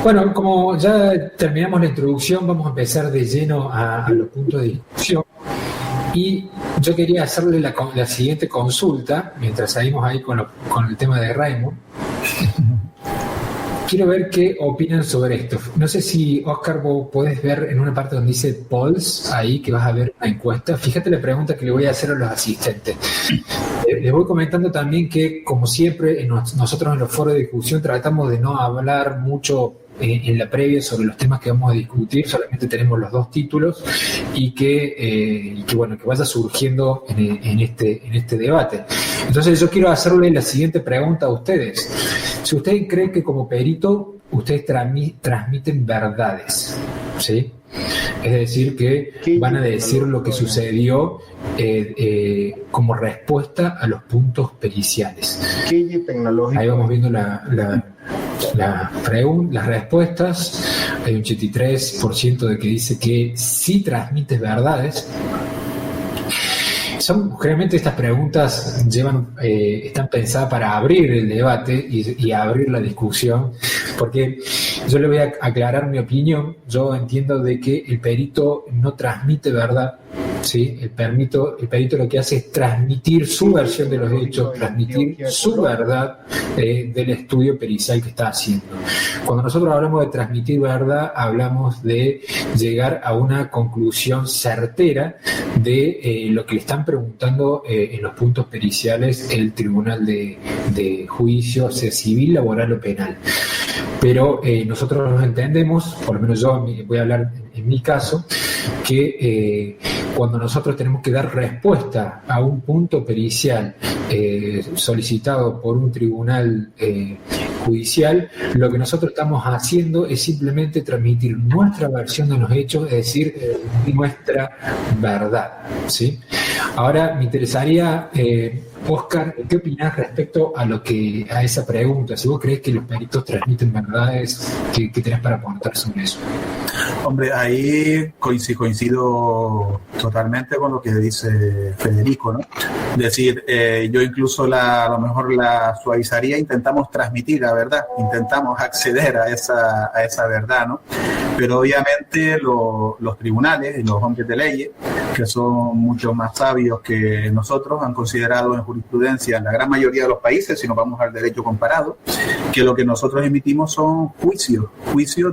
Bueno, como ya terminamos la introducción, vamos a empezar de lleno a los puntos de discusión. Y yo quería hacerle la siguiente consulta, mientras seguimos ahí con el tema de Raymond. Quiero ver qué opinan sobre esto. No sé si, Oscar, vos podés ver en una parte donde dice polls, ahí que vas a ver una encuesta. Fíjate la pregunta que le voy a hacer a los asistentes. Les voy comentando también que, como siempre, nosotros en los foros de discusión tratamos de no hablar mucho en la previa sobre los temas que vamos a discutir. Solamente tenemos los dos títulos y que vaya surgiendo en este debate. Entonces yo quiero hacerle la siguiente pregunta a ustedes. Si ustedes creen que como perito ustedes transmiten verdades, ¿sí? Es decir, que van a decir lo que sucedió como respuesta a los puntos periciales. Ahí vamos viendo las respuestas. Hay un 83% de que dice que sí transmites verdades. Generalmente estas preguntas están pensadas para abrir el debate y abrir la discusión, porque yo le voy a aclarar mi opinión. Yo entiendo de que el perito no transmite verdad, ¿sí? El perito lo que hace es transmitir su versión de los hechos, transmitir su verdad del estudio pericial que está haciendo. Cuando nosotros hablamos de transmitir verdad, hablamos de llegar a una conclusión certera de lo que le están preguntando en los puntos periciales el Tribunal de Juicio, sea civil, laboral o penal. Pero nosotros nos entendemos, por lo menos yo voy a hablar en mi caso, que cuando nosotros tenemos que dar respuesta a un punto pericial solicitado por un tribunal judicial, lo que nosotros estamos haciendo es simplemente transmitir nuestra versión de los hechos, es decir, nuestra verdad, ¿sí? Ahora me interesaría, Oscar, ¿qué opinás respecto a esa pregunta? Si vos crees que los peritos transmiten verdades, ¿qué tenés para aportar sobre eso? Hombre, ahí coincido totalmente con lo que dice Federico, ¿no? Es decir, yo incluso a lo mejor la suavizaría, intentamos transmitir la verdad, intentamos acceder a esa verdad, ¿no? Pero obviamente los tribunales y los hombres de leyes, que son mucho más sabios que nosotros, han considerado en jurisprudencia en la gran mayoría de los países, si nos vamos al derecho comparado, que lo que nosotros emitimos son juicios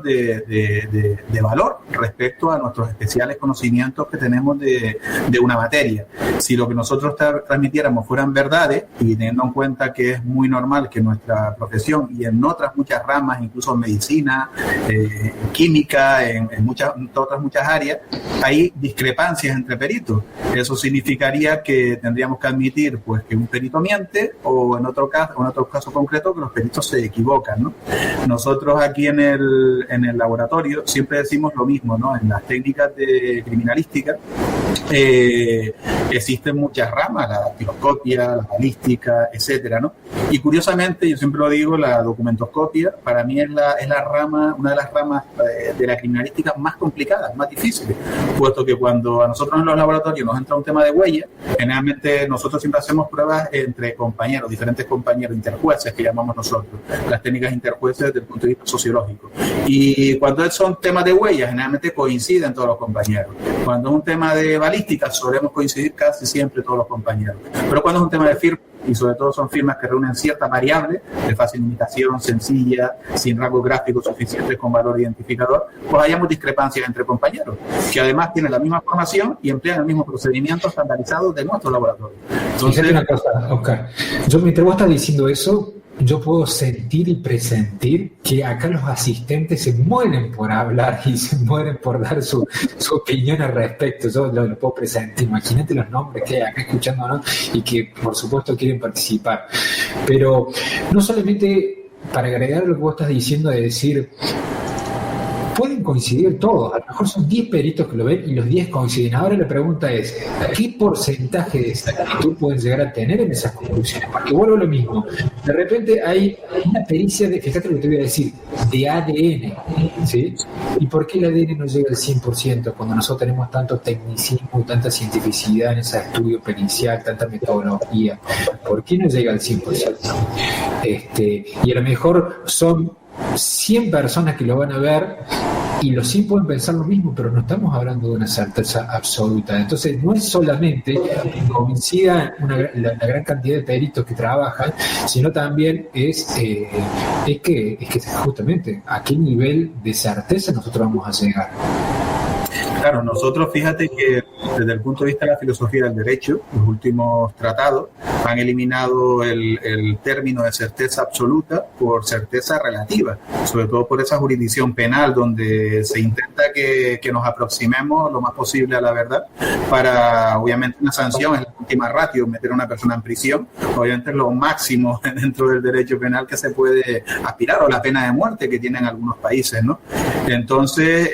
de valor respecto a nuestros especiales conocimientos que tenemos de una materia. Si lo que nosotros transmitiéramos fueran verdades, y teniendo en cuenta que es muy normal que nuestra profesión y en otras muchas ramas, incluso en medicina, química, en otras muchas áreas, hay discrepancias entre peritos. Eso significaría que tendríamos que admitir pues que un perito miente, o en otro caso concreto que los peritos se equivocan, ¿no? Nosotros aquí en el laboratorio siempre decimos lo mismo, ¿no? En las técnicas de criminalística existen muchas ramas, la dactiloscopia, la balística, etcétera, ¿no? Y curiosamente, yo siempre lo digo, la documentoscopia para mí es una de las ramas de la criminalística más complicadas, más difíciles, puesto que cuando a nosotros en los laboratorios nos entra un tema de huella, generalmente nosotros siempre hacemos pruebas entre compañeros, diferentes compañeros, interjueces que llamamos nosotros, las técnicas interjueces desde el punto de vista sociológico. Y cuando son temas de huella, generalmente coinciden todos los compañeros. Cuando es un tema de balística, solemos coincidir casi siempre todos los compañeros. Pero cuando es un tema de firma, y sobre todo son firmas que reúnen ciertas variables de fácil imitación, sencilla, sin rasgos gráficos suficientes con valor identificador, pues hayamos discrepancias entre compañeros, que además tienen la misma formación y emplean el mismo procedimiento estandarizado de nuestro laboratorio. Entonces, fíjate una cosa, Oscar, mientras vos estás diciendo eso, yo puedo sentir y presentir que acá los asistentes se mueren por hablar y se mueren por dar su opinión al respecto. Yo lo puedo presentir. Imagínate los nombres que hay acá escuchándonos y que, por supuesto, quieren participar. Pero no solamente para agregar lo que vos estás diciendo de decir, pueden coincidir todos, a lo mejor son 10 peritos que lo ven y los 10 coinciden. Ahora la pregunta es, ¿qué porcentaje de exactitud pueden llegar a tener en esas conclusiones? Porque vuelvo a lo mismo, de repente hay una pericia, fíjate lo que te voy a decir, de ADN, ¿sí? ¿Y por qué el ADN no llega al 100% cuando nosotros tenemos tanto tecnicismo y tanta cientificidad en ese estudio pericial, tanta metodología? ¿Por qué no llega al 100%? Y a lo mejor son 100 personas que lo van a ver y los 100 pueden pensar lo mismo, pero no estamos hablando de una certeza absoluta. Entonces, no es solamente que coincida la gran cantidad de peritos que trabajan, sino también es que justamente a qué nivel de certeza nosotros vamos a llegar. Claro, nosotros fíjate que desde el punto de vista de la filosofía del derecho, los últimos tratados han eliminado el término de certeza absoluta por certeza relativa, sobre todo por esa jurisdicción penal donde se intenta que nos aproximemos lo más posible a la verdad para, obviamente, una sanción es la última ratio, meter a una persona en prisión, obviamente es lo máximo dentro del derecho penal que se puede aspirar, o la pena de muerte que tienen algunos países, ¿no? Entonces,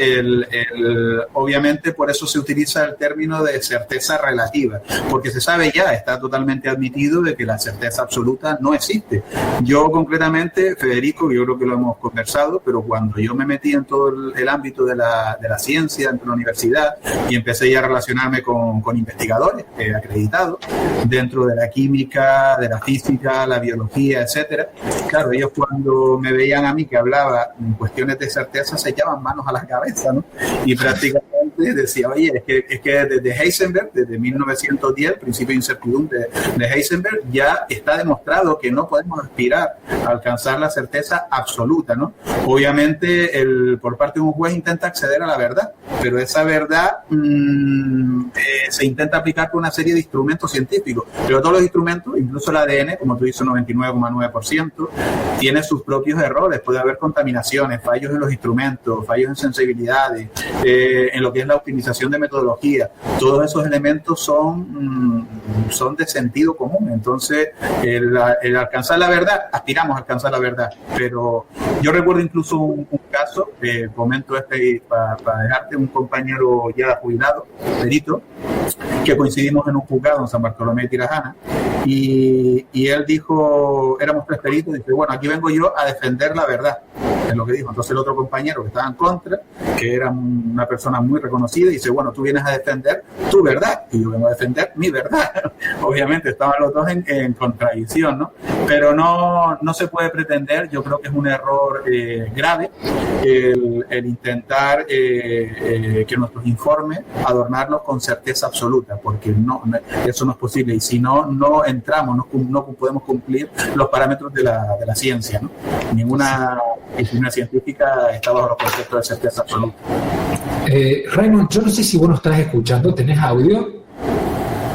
obviamente por eso se utiliza el término de certeza relativa, porque se sabe ya, está totalmente admitido de que la certeza absoluta no existe. Yo concretamente, Federico, yo creo que lo hemos conversado, pero cuando yo me metí en todo el ámbito de la ciencia, dentro de la universidad, y empecé ya a relacionarme con investigadores acreditados, dentro de la química, de la física, la biología, etcétera, claro, ellos cuando me veían a mí que hablaba en cuestiones de certeza se echaban manos a la cabeza, ¿no? Y prácticamente decía, oye, es que desde Heisenberg, desde 1910, el principio de incertidumbre de Heisenberg, ya está demostrado que no podemos aspirar a alcanzar la certeza absoluta, ¿no? Obviamente, por parte de un juez intenta acceder a la verdad, pero esa verdad se intenta aplicar por una serie de instrumentos científicos, pero todos los instrumentos, incluso el ADN, como tú dices, 99,9%, tiene sus propios errores, puede haber contaminaciones, fallos en los instrumentos, fallos en sensibilidades, en lo que es la optimización de metodología. Todos esos elementos son de sentido común. Entonces, el alcanzar la verdad, aspiramos a alcanzar la verdad, pero yo recuerdo incluso un caso, comento para dejarte, un compañero ya jubilado, perito, que coincidimos en un juzgado en San Bartolomé de Tirajana, y él dijo, éramos 3 peritos, y dice, bueno, aquí vengo yo a defender la verdad, es lo que dijo. Entonces el otro compañero que estaba en contra, que era una persona muy reconocida, dice, bueno, tú vienes a defender tu verdad, y yo vengo a defender mi verdad. Obviamente estaban los dos en contradicción, ¿no? Pero no se puede pretender, yo creo que es un error grave el intentar que nuestros informes adornarlos con certeza absoluta, porque eso no es posible, y si no entramos, no podemos cumplir los parámetros de la ciencia, ¿no? Ninguna disciplina científica está bajo los conceptos de certeza absoluta. Raymond, yo no sé si vos nos estás escuchando, ¿tenés audio?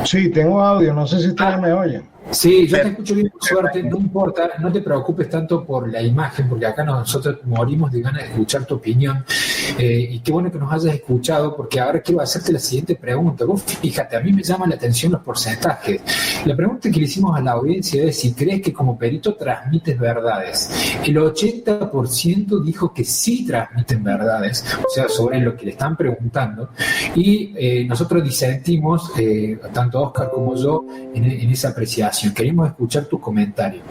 Sí, tengo audio, no sé si ustedes me oyen. Sí, yo te escucho bien, por suerte, no importa, no te preocupes tanto por la imagen, porque acá nosotros morimos de ganas de escuchar tu opinión, y qué bueno que nos hayas escuchado, porque ahora quiero hacerte la siguiente pregunta. Vos fíjate, a mí me llaman la atención los porcentajes. La pregunta que le hicimos a la audiencia es si crees que como perito transmites verdades. El 80% dijo que sí transmiten verdades, o sea, sobre lo que le están preguntando, y nosotros disentimos, tanto Oscar como yo, en esa apreciación. Queremos escuchar tu comentario.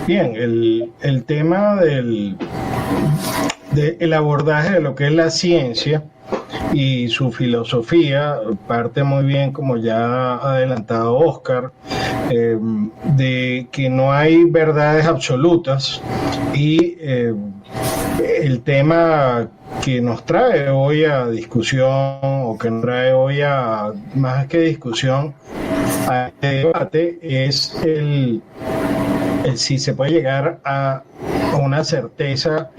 Bien, el tema del abordaje de lo que es la ciencia y su filosofía parte muy bien, como ya ha adelantado Oscar, de que no hay verdades absolutas, y el tema que nos trae hoy a discusión, o que nos trae hoy a más que discusión, a este debate, es el si se puede llegar a una certeza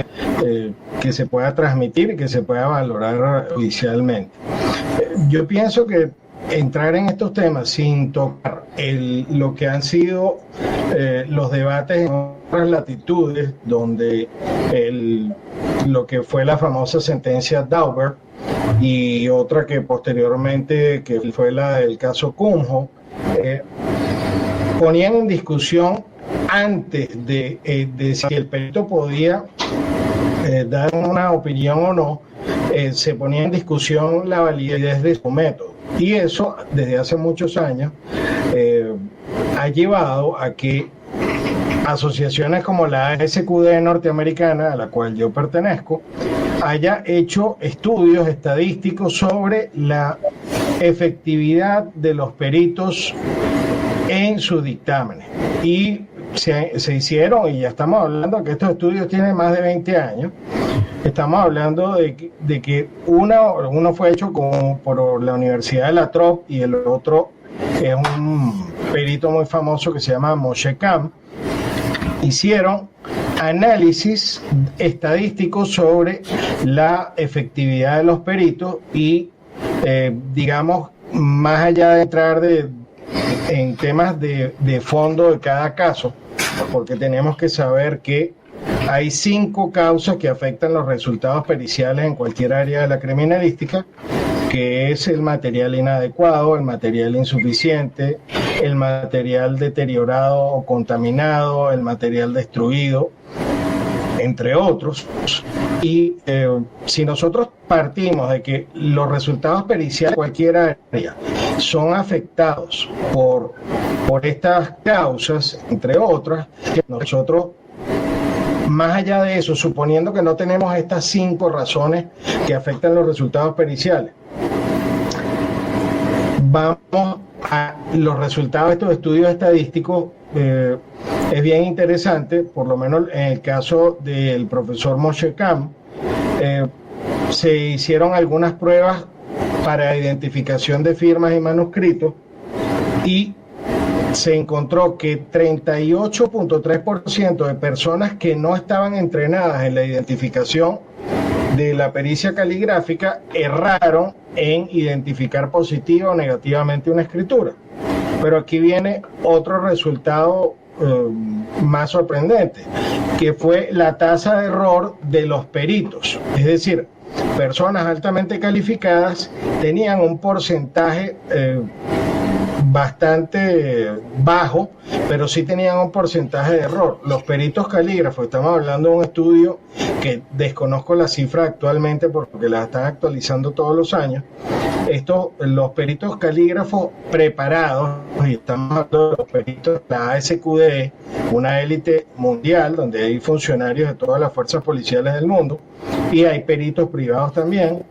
que se pueda transmitir y que se pueda valorar judicialmente. Yo pienso que entrar en estos temas sin tocar lo que han sido los debates en otras latitudes, donde lo que fue la famosa sentencia Daubert y otra que posteriormente, que fue la del caso Cunho, ponían en discusión, antes de si el perito podía dar una opinión o no, se ponía en discusión la validez de su método. Y eso, desde hace muchos años, ha llevado a que asociaciones como la ASQD norteamericana, a la cual yo pertenezco, haya hecho estudios estadísticos sobre la efectividad de los peritos en sus dictámenes, y se hicieron, y ya estamos hablando que estos estudios tienen más de 20 años. Estamos hablando de que uno fue hecho por la Universidad de La Trobe y el otro es un perito muy famoso que se llama Moshe Kam. Hicieron análisis estadístico sobre la efectividad de los peritos y, digamos, más allá de entrar en temas de fondo de cada caso, porque tenemos que saber que hay 5 causas que afectan los resultados periciales en cualquier área de la criminalística, que es el material inadecuado, el material insuficiente, el material deteriorado o contaminado, el material destruido, entre otros. Y si nosotros partimos de que los resultados periciales de cualquier área son afectados por estas causas, entre otras, nosotros, más allá de eso, suponiendo que no tenemos estas 5 razones que afectan los resultados periciales, vamos a los resultados de estos estudios estadísticos. Es bien interesante, por lo menos en el caso del profesor Moshe Kam, se hicieron algunas pruebas para identificación de firmas y manuscritos y se encontró que 38.3% de personas que no estaban entrenadas en la identificación de la pericia caligráfica erraron en identificar positiva o negativamente una escritura. Pero aquí viene otro resultado más sorprendente, que fue la tasa de error de los peritos. Es decir, personas altamente calificadas tenían un porcentaje bastante bajo, pero sí tenían un porcentaje de error. Los peritos calígrafos, estamos hablando de un estudio que desconozco la cifra actualmente porque la están actualizando todos los años. Los peritos calígrafos preparados, y estamos hablando de los peritos de la ASQDE, una élite mundial donde hay funcionarios de todas las fuerzas policiales del mundo y hay peritos privados también.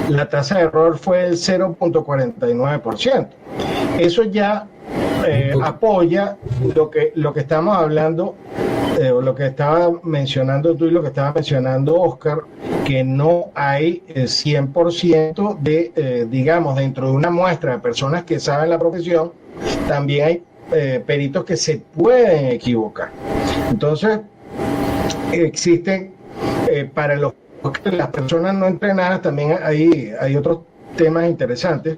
La tasa de error fue del 0.49%. Eso ya apoya lo que estamos hablando, lo que estaba mencionando tú y lo que estaba mencionando Oscar, que no hay 100% de, digamos, dentro de una muestra de personas que saben la profesión, también hay peritos que se pueden equivocar. Entonces, existen para las personas no entrenadas también hay otros temas interesantes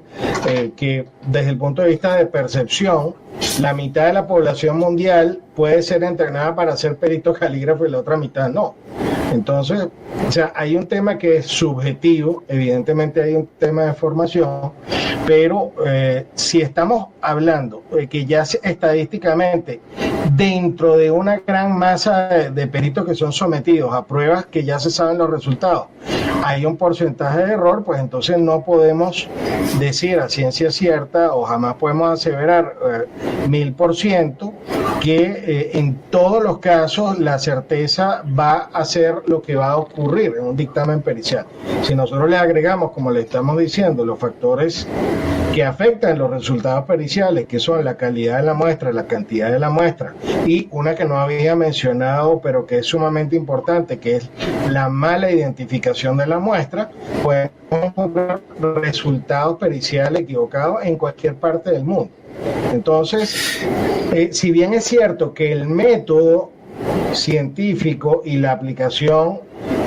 que desde el punto de vista de percepción, la mitad de la población mundial puede ser entrenada para ser perito calígrafo y la otra mitad no. Entonces, o sea, hay un tema que es subjetivo, evidentemente hay un tema de formación, pero si estamos hablando de que ya estadísticamente dentro de una gran masa de peritos que son sometidos a pruebas que ya se saben los resultados, hay un porcentaje de error, pues entonces no podemos decir a ciencia cierta o jamás podemos aseverar 1000% que en todos los casos la certeza va a ser lo que va a ocurrir en un dictamen pericial. Si nosotros le agregamos, como le estamos diciendo, los factores que afectan los resultados periciales, que son la calidad de la muestra, la cantidad de la muestra, y una que no había mencionado, pero que es sumamente importante, que es la mala identificación de la muestra, pues podemos encontrar resultados periciales equivocados en cualquier parte del mundo. Entonces, si bien es cierto que el método científico y la aplicación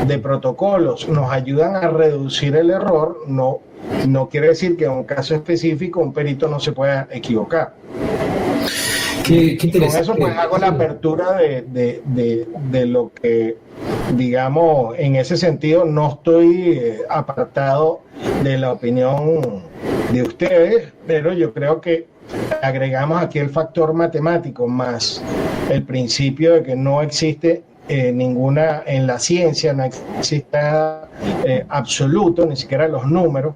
de protocolos nos ayudan a reducir el error, no quiere decir que en un caso específico un perito no se pueda equivocar. Qué interesante. Con eso pues hago la apertura de lo que, digamos, en ese sentido no estoy apartado de la opinión de ustedes, pero yo creo que agregamos aquí el factor matemático más el principio de que no existe ninguna, en la ciencia no existe absoluto, ni siquiera los números.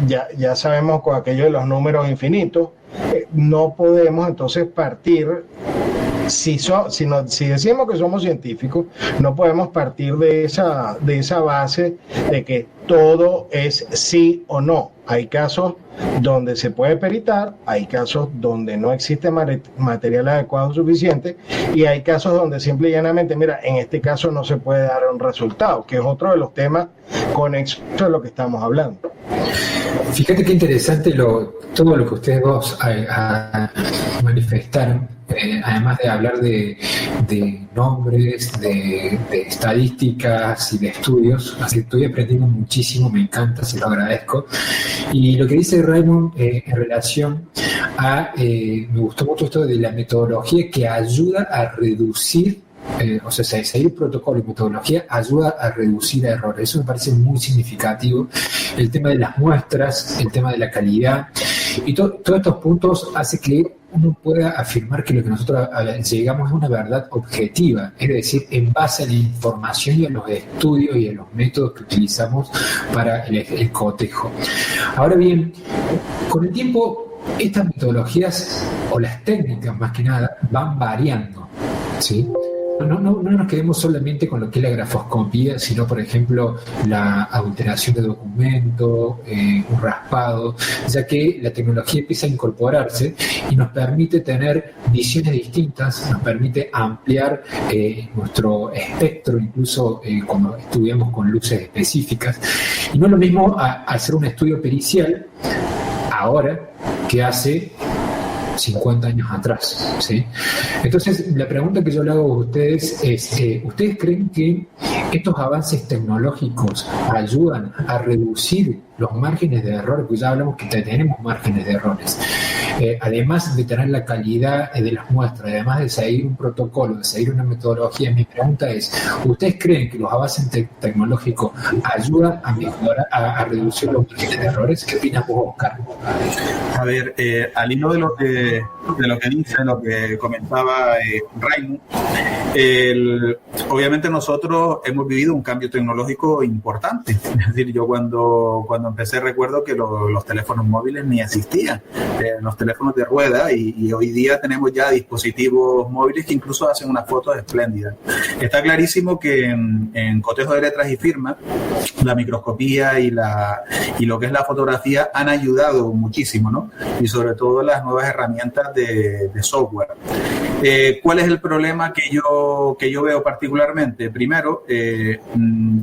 Ya sabemos con aquello de los números infinitos, no podemos entonces partir, si decimos que somos científicos, no podemos partir de esa base de que todo es sí o no. Hay casos donde se puede peritar, hay casos donde no existe material adecuado suficiente y hay casos donde simple y llanamente, mira, en este caso no se puede dar un resultado, que es otro de los temas conexos a lo que estamos hablando. Fíjate qué interesante todo lo que ustedes dos manifestaron, además de hablar de nombres, de estadísticas y de estudios. Así que estoy aprendiendo muchísimo, me encanta, se lo agradezco. Y lo que dice Raymond en relación a, me gustó mucho esto de la metodología que ayuda a reducir, o sea, seguir protocolo y metodología ayuda a reducir errores. Eso me parece muy significativo. El tema de las muestras, el tema de la calidad y todos estos puntos hace que uno pueda afirmar que lo que nosotros llegamos a una verdad objetiva, es decir, en base a la información y a los estudios y a los métodos que utilizamos para el cotejo. Ahora bien, con el tiempo, estas metodologías o las técnicas más que nada van variando, ¿sí? No nos quedemos solamente con lo que es la grafoscopía, sino, por ejemplo, la adulteración de documento, un raspado, ya que la tecnología empieza a incorporarse y nos permite tener visiones distintas, nos permite ampliar nuestro espectro, incluso cuando estudiamos con luces específicas. Y no es lo mismo hacer un estudio pericial ahora que hace 50 años atrás, ¿sí? Entonces, la pregunta que yo le hago a ustedes es, ¿ustedes creen que estos avances tecnológicos ayudan a reducir los márgenes de error? Pues ya hablamos que tenemos márgenes de errores. Además de tener la calidad de las muestras, además de seguir un protocolo, de seguir una metodología, mi pregunta es, ¿ustedes creen que los avances tecnológicos ayudan a mejorar, a reducir los márgenes de errores? ¿Qué opinas vos, Oscar? A ver, al hilo de lo que dice, lo que comentaba Raymond, obviamente nosotros hemos vivido un cambio tecnológico importante. Es decir, yo cuando empecé recuerdo que los teléfonos móviles ni existían, los teléfonos de rueda, y hoy día tenemos ya dispositivos móviles que incluso hacen unas fotos espléndidas. Está clarísimo que en cotejo de letras y firmas, la microscopía y lo que es la fotografía han ayudado muchísimo, ¿no? Y sobre todo las nuevas herramientas de software. ¿Cuál es el problema que yo veo particularmente? Primero,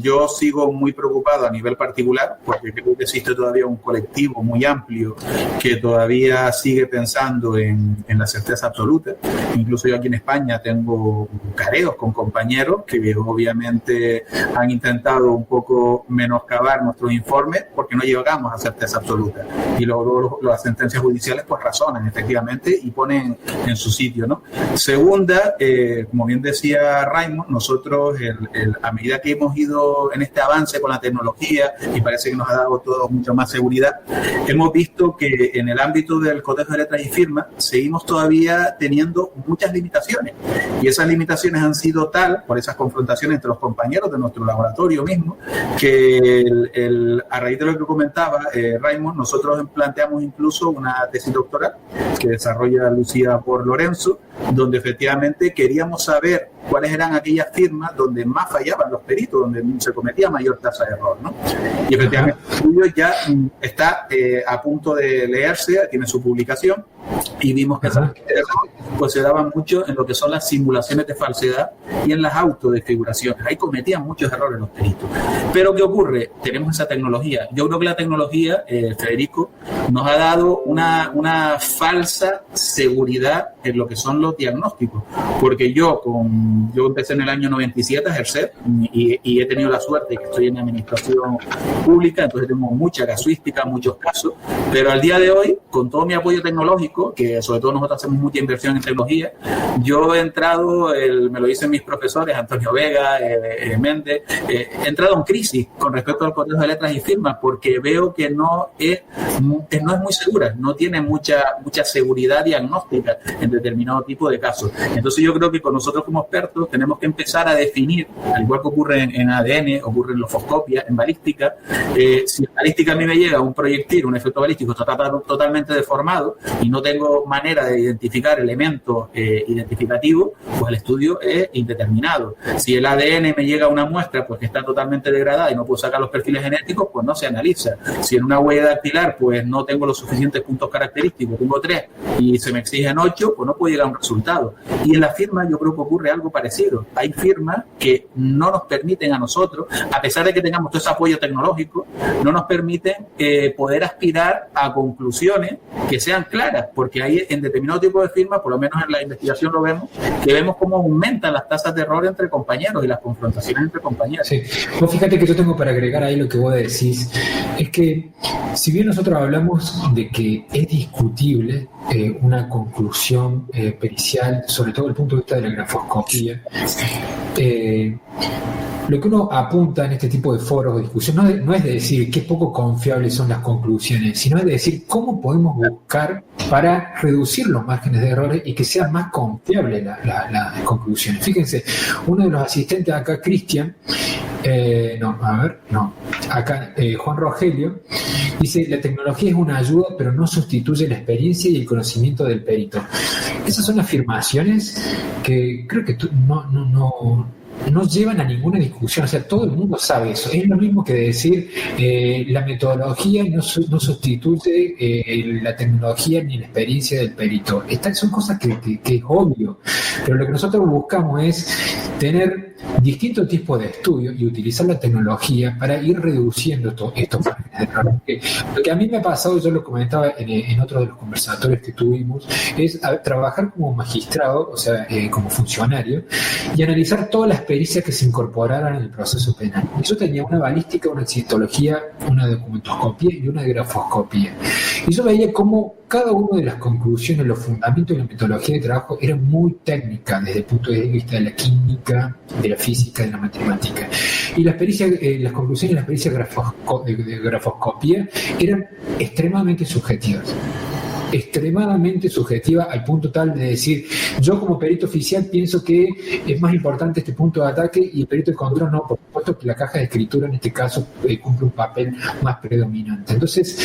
yo sigo muy preocupado a nivel particular porque creo que existe todavía un colectivo muy amplio que todavía sigue pensando en la certeza absoluta. Incluso yo aquí en España tengo careos con compañeros que obviamente han intentado un poco menoscabar nuestros informes porque no llegamos a certeza absoluta. Y luego las sentencias judiciales pues razonan efectivamente y ponen en su sitio, ¿no? Segunda, como bien decía Raymond, nosotros a medida que hemos ido en este avance con la tecnología y parece que nos ha dado todo mucho más seguridad, hemos visto que en el ámbito del cotejo de letras y firmas seguimos todavía teniendo muchas limitaciones, y esas limitaciones han sido tal, por esas confrontaciones entre los compañeros de nuestro laboratorio mismo, que a raíz de lo que comentaba Raymond, nosotros planteamos incluso una tesis doctoral que desarrolla Lucía por Lorenzo, donde efectivamente queríamos saber cuáles eran aquellas firmas donde más fallaban los peritos, donde se cometía mayor tasa de error, ¿no? Y efectivamente el estudio ya está a punto de leerse, tiene su publicación, y vimos que esas pues se daban mucho en lo que son las simulaciones de falsedad y en las autodesfiguraciones. Ahí cometían muchos errores los peritos. Pero ¿qué ocurre? Tenemos esa tecnología. Yo creo que la tecnología, Federico, nos ha dado una falsa seguridad en lo que son los diagnósticos. Porque yo empecé en el año 97 a ejercer y he tenido la suerte que estoy en administración pública, entonces tengo mucha casuística, muchos casos, pero al día de hoy, con todo mi apoyo tecnológico, que sobre todo nosotros hacemos mucha inversión en tecnología, yo he entrado, me lo dicen mis profesores, Antonio Vega, Méndez, he entrado en crisis con respecto al cotejo de letras y firmas, porque veo que no es muy segura, no tiene mucha seguridad diagnóstica en determinado tipo de casos. Entonces yo creo que con nosotros como expertos tenemos que empezar a definir, al igual que ocurre en ADN, ocurre en lofoscopia, en balística, si en balística a mí me llega un proyectil, un efecto balístico totalmente deformado y no tengo manera de identificar elementos identificativos, pues el estudio es indeterminado. Si el ADN me llega a una muestra pues que está totalmente degradada y no puedo sacar los perfiles genéticos, pues no se analiza. Si en una huella dactilar pues no tengo los suficientes puntos característicos, tengo 3 y se me exigen 8, pues no puedo llegar a un resultado. Y en la firma yo creo que ocurre algo parecido. Hay firmas que no nos permiten a nosotros, a pesar de que tengamos todo ese apoyo tecnológico, no nos permiten poder aspirar a conclusiones que sean claras, porque hay en determinado tipo de firmas, por lo menos en la investigación lo vemos, que vemos cómo aumentan las tasas de error entre compañeros y las confrontaciones entre compañeros. Sí, vos fíjate que yo tengo para agregar ahí lo que vos decís, es que si bien nosotros hablamos de que es discutible una conclusión pericial, sobre todo desde el punto de vista de la grafoscopía, lo que uno apunta en este tipo de foros o discusión no es de decir qué poco confiables son las conclusiones, sino es de decir cómo podemos buscar para reducir los márgenes de errores y que sean más confiables las conclusiones. Fíjense, uno de los asistentes acá, Cristian, Juan Rogelio, dice: la tecnología es una ayuda, pero no sustituye la experiencia y el conocimiento del perito. Esas son afirmaciones que creo que no llevan a ninguna discusión, o sea, todo el mundo sabe eso. Es lo mismo que decir la metodología no sustituye la tecnología ni la experiencia del perito. Son cosas que es obvio, pero lo que nosotros buscamos es tener distintos tipos de estudios y utilizar la tecnología para ir reduciendo estos márgenes de error. Lo que a mí me ha pasado, yo lo comentaba en otro de los conversatorios que tuvimos, es trabajar como magistrado, o sea, como funcionario, y analizar todas las pericias que se incorporaran en el proceso penal. Y yo tenía una balística, una citología, una documentoscopía y una grafoscopía. Y yo veía cómo cada una de las conclusiones, los fundamentos de la metodología de trabajo eran muy técnicas desde el punto de vista de la química, de la física, de la matemática. Y las conclusiones de las pericias de grafoscopía eran extremadamente subjetivas al punto tal de decir, yo como perito oficial pienso que es más importante este punto de ataque, y el perito de control no, por supuesto que la caja de escritura en este caso cumple un papel más predominante. Entonces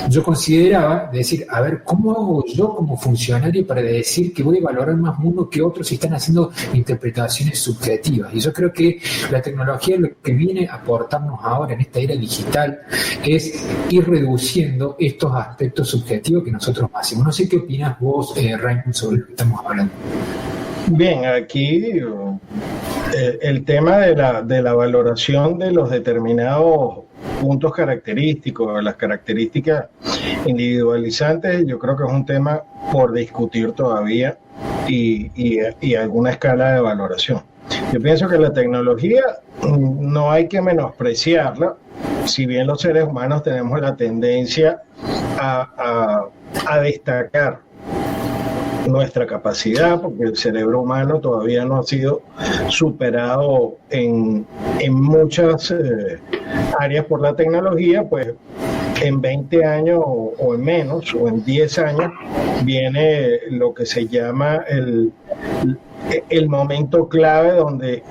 yo consideraba decir, a ver, ¿cómo hago yo como funcionario para decir que voy a valorar más uno que otro si están haciendo interpretaciones subjetivas? Y yo creo que la tecnología lo que viene a aportarnos ahora en esta era digital es ir reduciendo estos aspectos subjetivos que nosotros hacemos. No sé qué opinas vos, Raymond, sobre lo que estamos hablando. Bien, aquí el tema de la valoración de los determinados puntos característicos, las características individualizantes, yo creo que es un tema por discutir todavía y alguna escala de valoración. Yo pienso que la tecnología no hay que menospreciarla, si bien los seres humanos tenemos la tendencia a destacar nuestra capacidad, porque el cerebro humano todavía no ha sido superado en muchas áreas por la tecnología, pues en 20 años o en menos, o en 10 años, viene lo que se llama el momento clave donde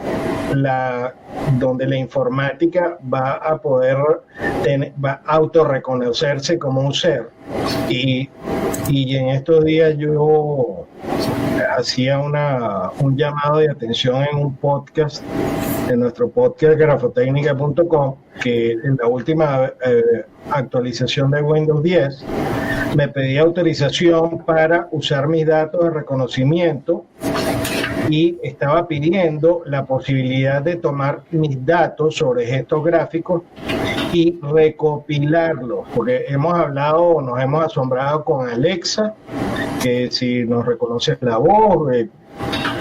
la informática va a poder va a autorreconocerse como un ser. Y en estos días yo hacía un llamado de atención en un podcast, en nuestro podcast grafotecnica.com, que en la última actualización de Windows 10 me pedía autorización para usar mis datos de reconocimiento y estaba pidiendo la posibilidad de tomar mis datos sobre gestos gráficos y recopilarlos, porque nos hemos asombrado con Alexa, que si nos reconoce la voz,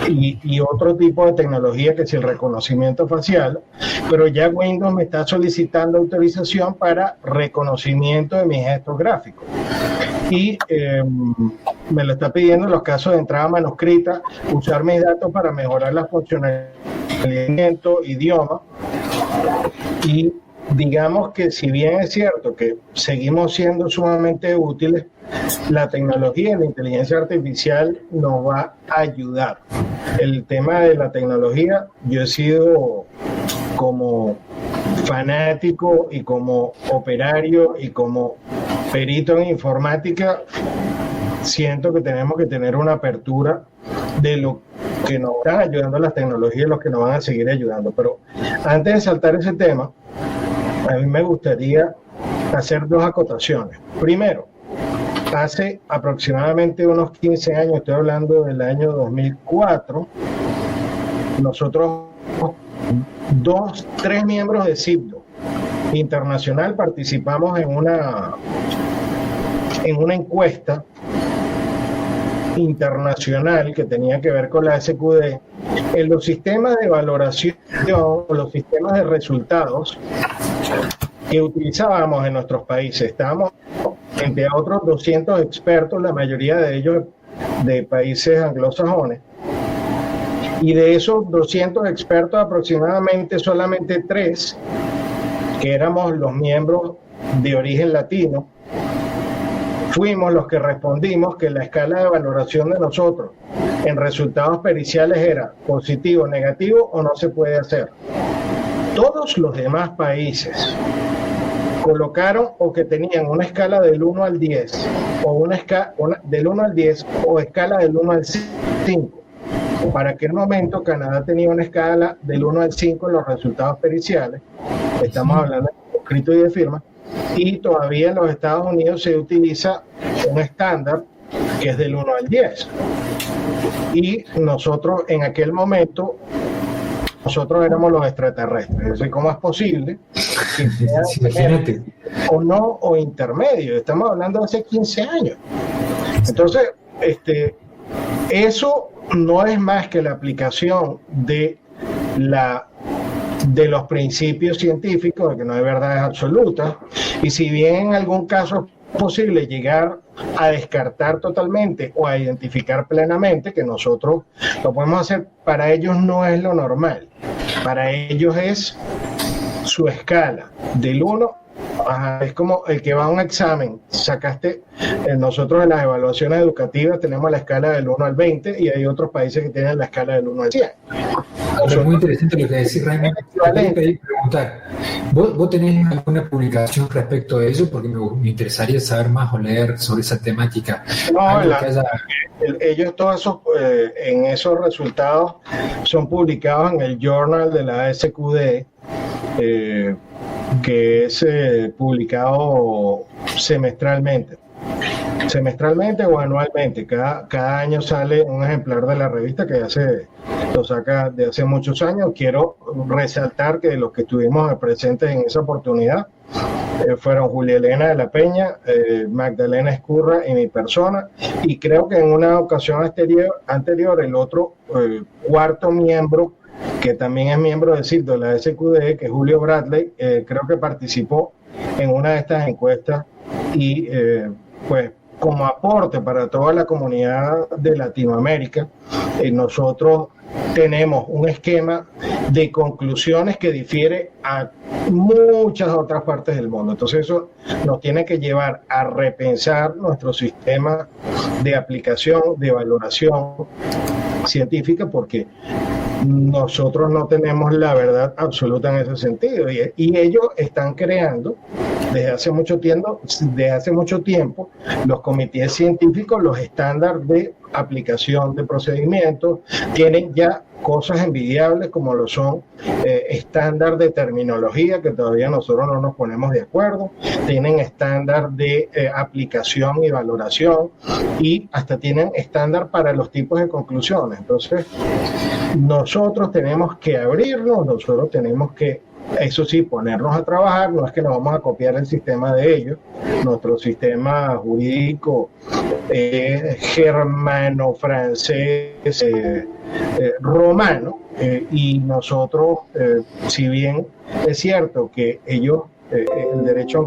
y otro tipo de tecnología que es el reconocimiento facial, pero ya Windows me está solicitando autorización para reconocimiento de mis gestos gráficos. Y me lo está pidiendo en los casos de entrada manuscrita, usar mis datos para mejorar la funcionalidad, idioma. Y digamos que si bien es cierto que seguimos siendo sumamente útiles, la tecnología y la inteligencia artificial nos va a ayudar. El tema de la tecnología, yo he sido como fanático y como operario y como perito en informática, siento que tenemos que tener una apertura de lo que nos están ayudando las tecnologías y los que nos van a seguir ayudando. Pero antes de saltar ese tema, a mí me gustaría hacer dos acotaciones. Primero, hace aproximadamente unos 15 años, estoy hablando del año 2004, nosotros, 3 miembros de CIPDO Internacional participamos en una encuesta internacional que tenía que ver con la SQD en los sistemas de valoración o los sistemas de resultados que utilizábamos en nuestros países. Estábamos frente a otros 200 expertos, la mayoría de ellos de países anglosajones, y de esos 200 expertos aproximadamente solamente 3, que éramos los miembros de origen latino, fuimos los que respondimos que la escala de valoración de nosotros en resultados periciales era positivo, negativo o no se puede hacer. Todos los demás países colocaron o que tenían una escala del 1 al 10 o del 1 al 10 o escala del 1 al 5. Para aquel momento Canadá tenía una escala del 1 al 5 en los resultados periciales, estamos hablando de escrito y de firma, y todavía en los Estados Unidos se utiliza un estándar que es del 1 al 10. Y nosotros en aquel momento, nosotros éramos los extraterrestres. Es decir, ¿cómo es posible que sea o no o intermedio? Estamos hablando de hace 15 años. Entonces, eso no es más que la aplicación de los principios científicos, de que no hay verdades absolutas, y si bien en algún caso es posible llegar a descartar totalmente o a identificar plenamente, que nosotros lo podemos hacer, para ellos no es lo normal, para ellos es su escala del 1. Es como el que va a un examen, nosotros en las evaluaciones educativas tenemos la escala del 1 al 20 y hay otros países que tienen la escala del 1 al 100. Es muy interesante lo que decís, Raymond. Te quería preguntar, ¿vos tenés alguna publicación respecto a eso? Porque me interesaría saber más o leer sobre esa temática. No, ellos todos en esos resultados son publicados en el journal de la SQD, que es publicado semestralmente o anualmente. Cada año sale un ejemplar de la revista que lo saca de hace muchos años. Quiero resaltar que los que estuvimos presentes en esa oportunidad fueron Julia Elena de la Peña, Magdalena Escurra y mi persona, y creo que en una ocasión anterior el otro cuarto miembro, que también es miembro del CIPDO, de la SQD, que es Julio Bradley, creo que participó en una de estas encuestas y pues como aporte para toda la comunidad de Latinoamérica, nosotros tenemos un esquema de conclusiones que difiere a muchas otras partes del mundo. Entonces eso nos tiene que llevar a repensar nuestro sistema de aplicación, de valoración científica, porque nosotros no tenemos la verdad absoluta en ese sentido, y ellos están creando desde hace mucho tiempo los comités científicos, los estándares de aplicación de procedimientos, tienen ya cosas envidiables como lo son estándar de terminología, que todavía nosotros no nos ponemos de acuerdo, tienen estándar de aplicación y valoración, y hasta tienen estándar para los tipos de conclusiones. Entonces nosotros tenemos que abrirnos, nosotros tenemos que, eso sí, ponernos a trabajar. No es que nos vamos a copiar el sistema de ellos. Nuestro sistema jurídico germano, francés, romano, y nosotros, si bien es cierto que ellos, el derecho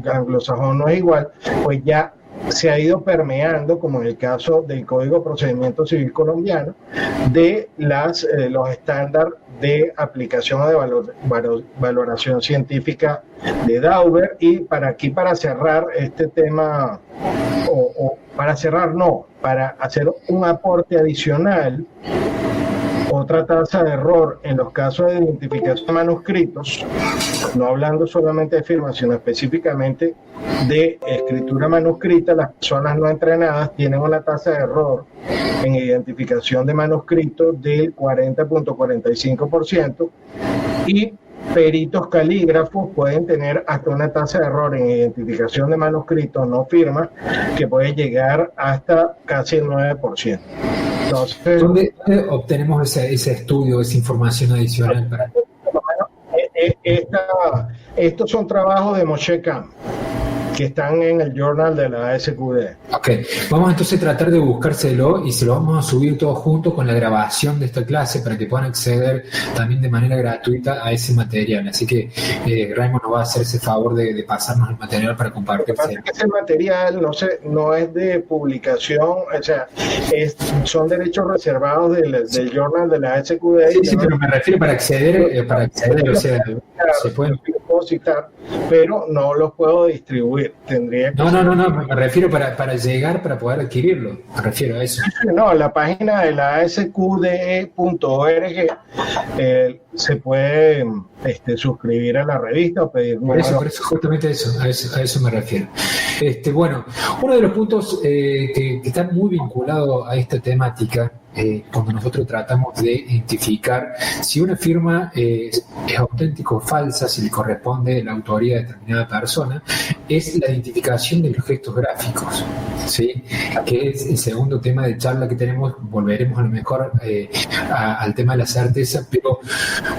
anglosajón no es igual, pues ya se ha ido permeando, como en el caso del Código de Procedimiento Civil colombiano, de los estándares de aplicación o de valoración científica de Dauber. Y para cerrar este tema, para hacer un aporte adicional, otra tasa de error en los casos de identificación de manuscritos, no hablando solamente de firma, sino específicamente de escritura manuscrita, las personas no entrenadas tienen una tasa de error en identificación de manuscritos del 40.45% y peritos calígrafos pueden tener hasta una tasa de error en identificación de manuscritos no firma que puede llegar hasta casi el 9%. Entonces, ¿Dónde obtenemos ese estudio, esa información adicional? Estos son trabajos de Moshe Khan que están en el journal de la SQD. Ok, vamos entonces a tratar de buscárselo y se lo vamos a subir todo junto con la grabación de esta clase para que puedan acceder también de manera gratuita a ese material. Así que Raymond nos va a hacer ese favor de pasarnos el material para compartir. Ese material no es de publicación, o sea, son derechos reservados del journal de la SQD. Sí, pero me refiero para acceder, o sea, se pueden... puedo citar, pero no los puedo distribuir. Tendría que no, me refiero para llegar, para poder adquirirlo, me refiero a eso. No, la página de la sqde.org se puede suscribir a la revista o pedir por eso, justamente a eso me refiero. Bueno, uno de los puntos que está muy vinculado a esta temática, cuando nosotros tratamos de identificar si una firma es auténtica o falsa, si le corresponde la autoría de determinada persona, es la identificación de los gestos gráficos, ¿sí? Que es el segundo tema de charla que tenemos. Volveremos a lo mejor al tema de la certeza, pero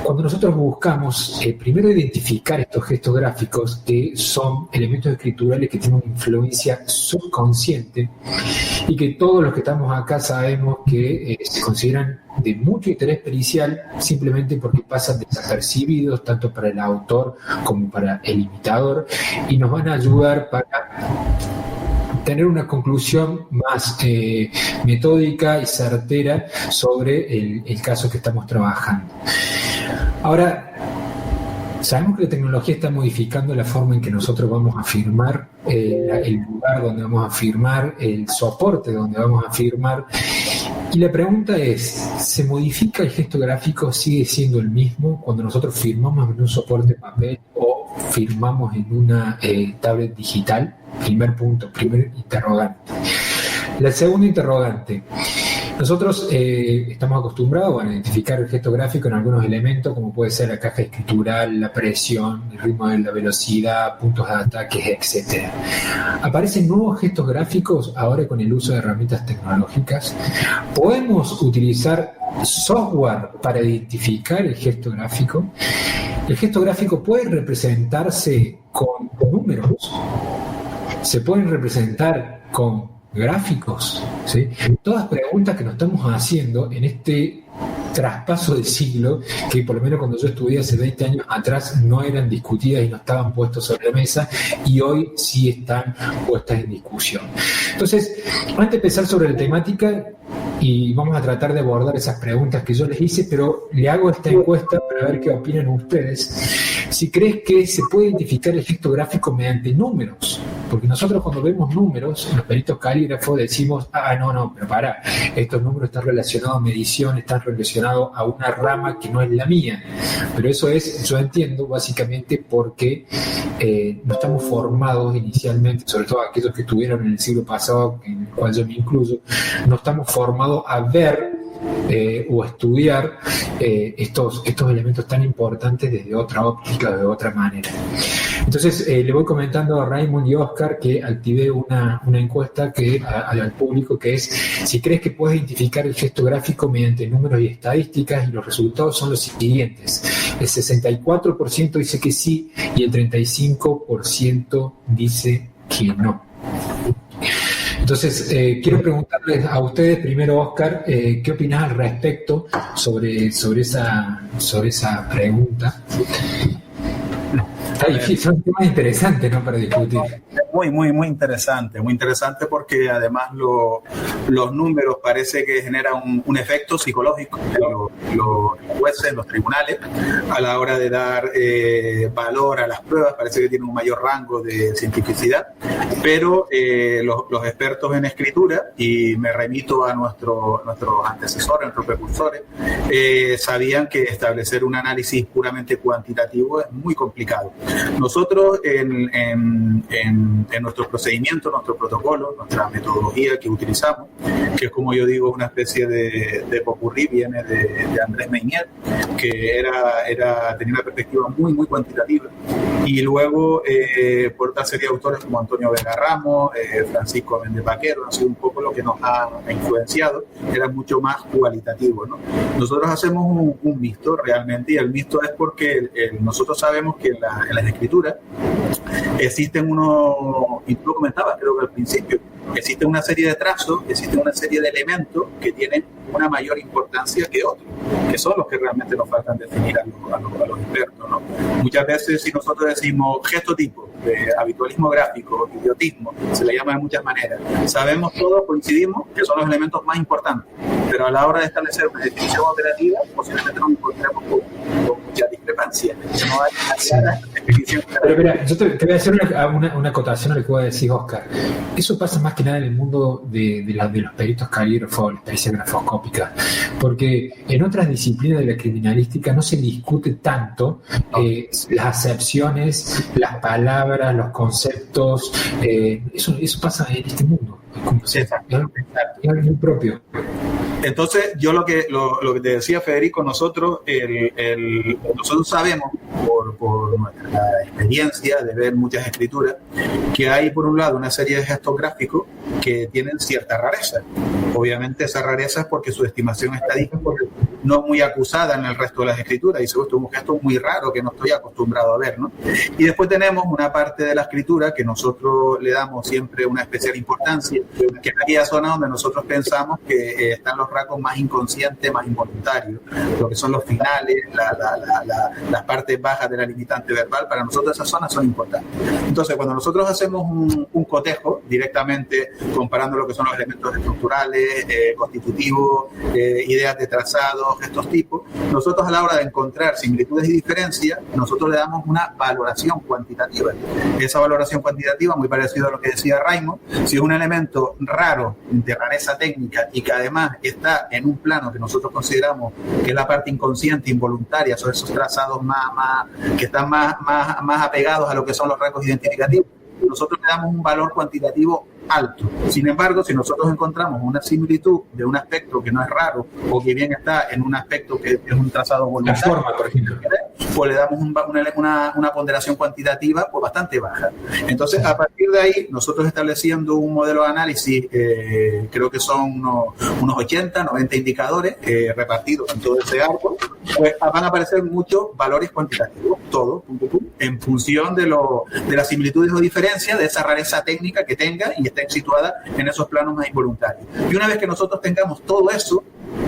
cuando nosotros buscamos primero identificar estos gestos gráficos, que son elementos escriturales que tienen una influencia subconsciente y que todos los que estamos acá sabemos que se consideran de mucho interés pericial simplemente porque pasan desapercibidos tanto para el autor como para el imitador y nos van a ayudar para tener una conclusión más metódica y certera sobre el caso que estamos trabajando. Ahora, sabemos que la tecnología está modificando la forma en que nosotros vamos a firmar, el lugar donde vamos a firmar, el soporte donde vamos a firmar. Y la pregunta es, ¿se modifica el gesto gráfico? ¿Sigue siendo el mismo cuando nosotros firmamos en un soporte de papel o firmamos en una tablet digital? Primer punto, primer interrogante. La segunda interrogante. Nosotros estamos acostumbrados a identificar el gesto gráfico en algunos elementos, como puede ser la caja escritural, la presión, el ritmo de la velocidad, puntos de ataques, etc. Aparecen nuevos gestos gráficos ahora con el uso de herramientas tecnológicas. Podemos utilizar software para identificar el gesto gráfico. El gesto gráfico puede representarse con números, se pueden representar con gráficos, ¿sí? Todas preguntas que nos estamos haciendo en este traspaso de siglo, que por lo menos cuando yo estudié hace 20 años atrás no eran discutidas y no estaban puestas sobre la mesa, y hoy sí están puestas en discusión. Entonces, antes de empezar sobre la temática, y vamos a tratar de abordar esas preguntas que yo les hice, pero le hago esta encuesta para ver qué opinan ustedes. Si crees que se puede identificar el gesto gráfico mediante números, porque nosotros cuando vemos números, los peritos calígrafos decimos, no, pero para, estos números están relacionados a medición, están relacionados a una rama que no es la mía, pero eso es, yo entiendo, básicamente porque no estamos formados inicialmente, sobre todo aquellos que estuvieron en el siglo pasado, en el cual yo me incluyo, no estamos formados a ver o estudiar estos elementos tan importantes desde otra óptica, de otra manera. Entonces, le voy comentando a Raymond y Oscar que activé una encuesta al público, que es si crees que puedes identificar el gesto gráfico mediante números y estadísticas, y los resultados son los siguientes. El 64% dice que sí y el 35% dice que no. Entonces, quiero preguntarles a ustedes primero, Oscar, ¿qué opinas al respecto sobre esa pregunta? Está difícil, son temas interesantes, ¿no?, para discutir. Muy interesante porque además los números parece que generan un efecto psicológico en los jueces, en los tribunales, a la hora de dar valor a las pruebas. Parece que tienen un mayor rango de cientificidad, pero los expertos en escritura, y me remito a nuestros antecesores, nuestros precursores, sabían que establecer un análisis puramente cuantitativo es muy complicado. Nosotros en nuestros procedimientos, nuestro protocolo, nuestra metodología que utilizamos, que es, como yo digo, una especie de popurrí, viene de Andrés Meinier, que tenía una perspectiva muy cuantitativa, y luego por otra serie de autores como Antonio Vega Ramos, Francisco Méndez Vaquero, han sido un poco lo que nos ha influenciado, era mucho más cualitativo, ¿no? Nosotros hacemos un mixto realmente, y el mixto es porque nosotros sabemos que en las escrituras existen y tú lo comentabas creo que al principio, existe una serie de trazos, existe una serie de elementos que tienen una mayor importancia que otros, que son los que realmente nos faltan definir a los expertos, ¿no? Muchas veces, si nosotros decimos gestotipo, habitualismo gráfico, idiotismo, se le llama de muchas maneras, sabemos todos, coincidimos que son los elementos más importantes, pero a la hora de establecer una definición operativa, posiblemente nos encontremos con mucha discrepancia. No hay una definición. Pero mira, yo te voy a hacer una acotación a lo que voy a decir, Oscar. Eso pasa más que nada en el mundo de los peritos calígrafos, la pericia grafoscópica, porque en otras disciplinas de la criminalística no se discute tanto las acepciones, las palabras, los conceptos. Eso pasa en este mundo. Es algo muy propio. Entonces, yo lo que te decía, Federico, nosotros sabemos por nuestra experiencia de ver muchas escrituras que hay, por un lado, una serie de gestos gráficos que tienen cierta rareza. Obviamente esa rareza es porque su estimación estadística no es muy acusada en el resto de las escrituras, y esto es un gesto muy raro que no estoy acostumbrado a ver, ¿no? Y después tenemos una parte de la escritura que nosotros le damos siempre una especial importancia, que es aquella zona donde nosotros pensamos que están los rasgos más inconscientes, más involuntarios, lo que son los finales, las partes bajas de la limitante verbal. Para nosotros esas zonas son importantes. Entonces, cuando nosotros hacemos un cotejo directamente comparando lo que son los elementos estructurales, constitutivos, ideas de trazado, estos tipos, nosotros a la hora de encontrar similitudes y diferencias, nosotros le damos una valoración cuantitativa. Esa valoración cuantitativa, muy parecido a lo que decía Raymond, si es un elemento raro, de rareza técnica, y que además está en un plano que nosotros consideramos que es la parte inconsciente, involuntaria, son esos trazados que están más apegados a lo que son los rasgos identificativos, nosotros le damos un valor cuantitativo alto. Sin embargo, si nosotros encontramos una similitud de un aspecto que no es raro, o que bien está en un aspecto que es un trazado voluntario, la forma, por ejemplo, pues le damos una ponderación cuantitativa pues bastante baja. Entonces, a partir de ahí, nosotros estableciendo un modelo de análisis, creo que son unos 80, 90 indicadores repartidos en todo ese árbol, pues van a aparecer muchos valores cuantitativos, todos, en función de las similitudes o diferencias, de esa rareza técnica que tenga y estén situadas en esos planos más involuntarios. Y una vez que nosotros tengamos todo eso,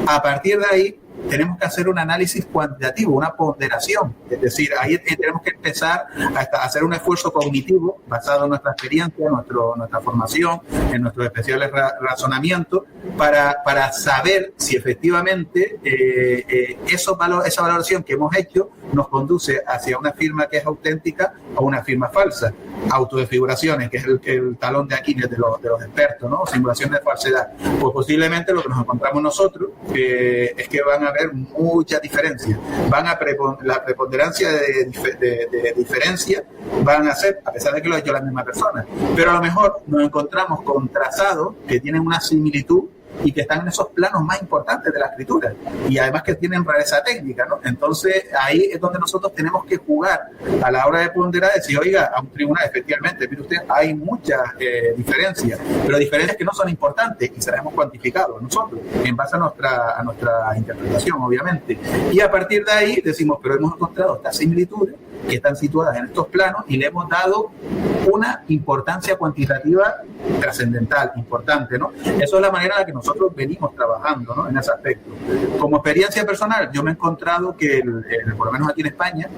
a partir de ahí tenemos que hacer un análisis cuantitativo, una ponderación. Es decir, ahí tenemos que empezar a hacer un esfuerzo cognitivo basado en nuestra experiencia, nuestra formación, en nuestros especiales razonamientos, para saber si efectivamente esa valoración que hemos hecho nos conduce hacia una firma que es auténtica o una firma falsa. Autodesfiguraciones, que es el talón de Aquiles de los expertos, ¿no? Simulaciones de falsedad. Pues posiblemente lo que nos encontramos nosotros es que van a haber muchas diferencias. La preponderancia de diferencia van a ser, a pesar de que lo ha hecho la misma persona. Pero a lo mejor nos encontramos con trazados que tienen una similitud y que están en esos planos más importantes de la escritura, y además que tienen rareza técnica, ¿no? Entonces ahí es donde nosotros tenemos que jugar a la hora de ponderar, decir, oiga, a un tribunal, efectivamente, mire usted, hay muchas diferencias, pero diferencias que no son importantes y se las hemos cuantificado nosotros en base a nuestra interpretación, obviamente, y a partir de ahí decimos, pero hemos encontrado estas similitudes que están situadas en estos planos y le hemos dado una importancia cuantitativa trascendental, importante, ¿no? Eso es la manera en la que nosotros venimos trabajando, ¿no? En ese aspecto. Como experiencia personal, yo me he encontrado que, por lo menos aquí en España,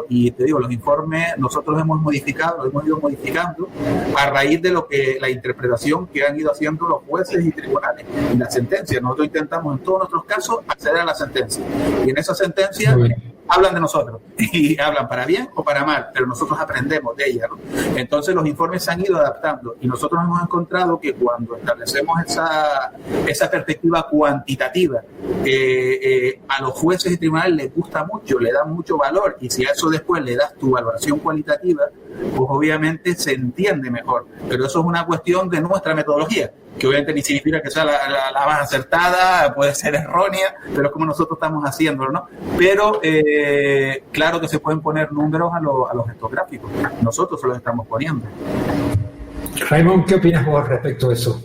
y te digo, los informes nosotros hemos ido modificando a raíz de la interpretación que han ido haciendo los jueces y tribunales y las sentencias. Nosotros intentamos en todos nuestros casos acceder a la sentencia. Y en esa sentencia hablan de nosotros y hablan para bien o para mal, pero nosotros aprendemos de ella, ¿no? Entonces los informes se han ido adaptando y nosotros hemos encontrado que cuando establecemos esa perspectiva cuantitativa, a los jueces y tribunales les gusta mucho, le dan mucho valor, y si a eso después le das tu valoración cualitativa, pues obviamente se entiende mejor. Pero eso es una cuestión de nuestra metodología, que obviamente ni significa que sea la más acertada, puede ser errónea, pero es como nosotros estamos haciéndolo, ¿no? Pero claro que se pueden poner números a los gestográficos, nosotros se los estamos poniendo. Raymond, ¿qué opinas vos respecto a eso?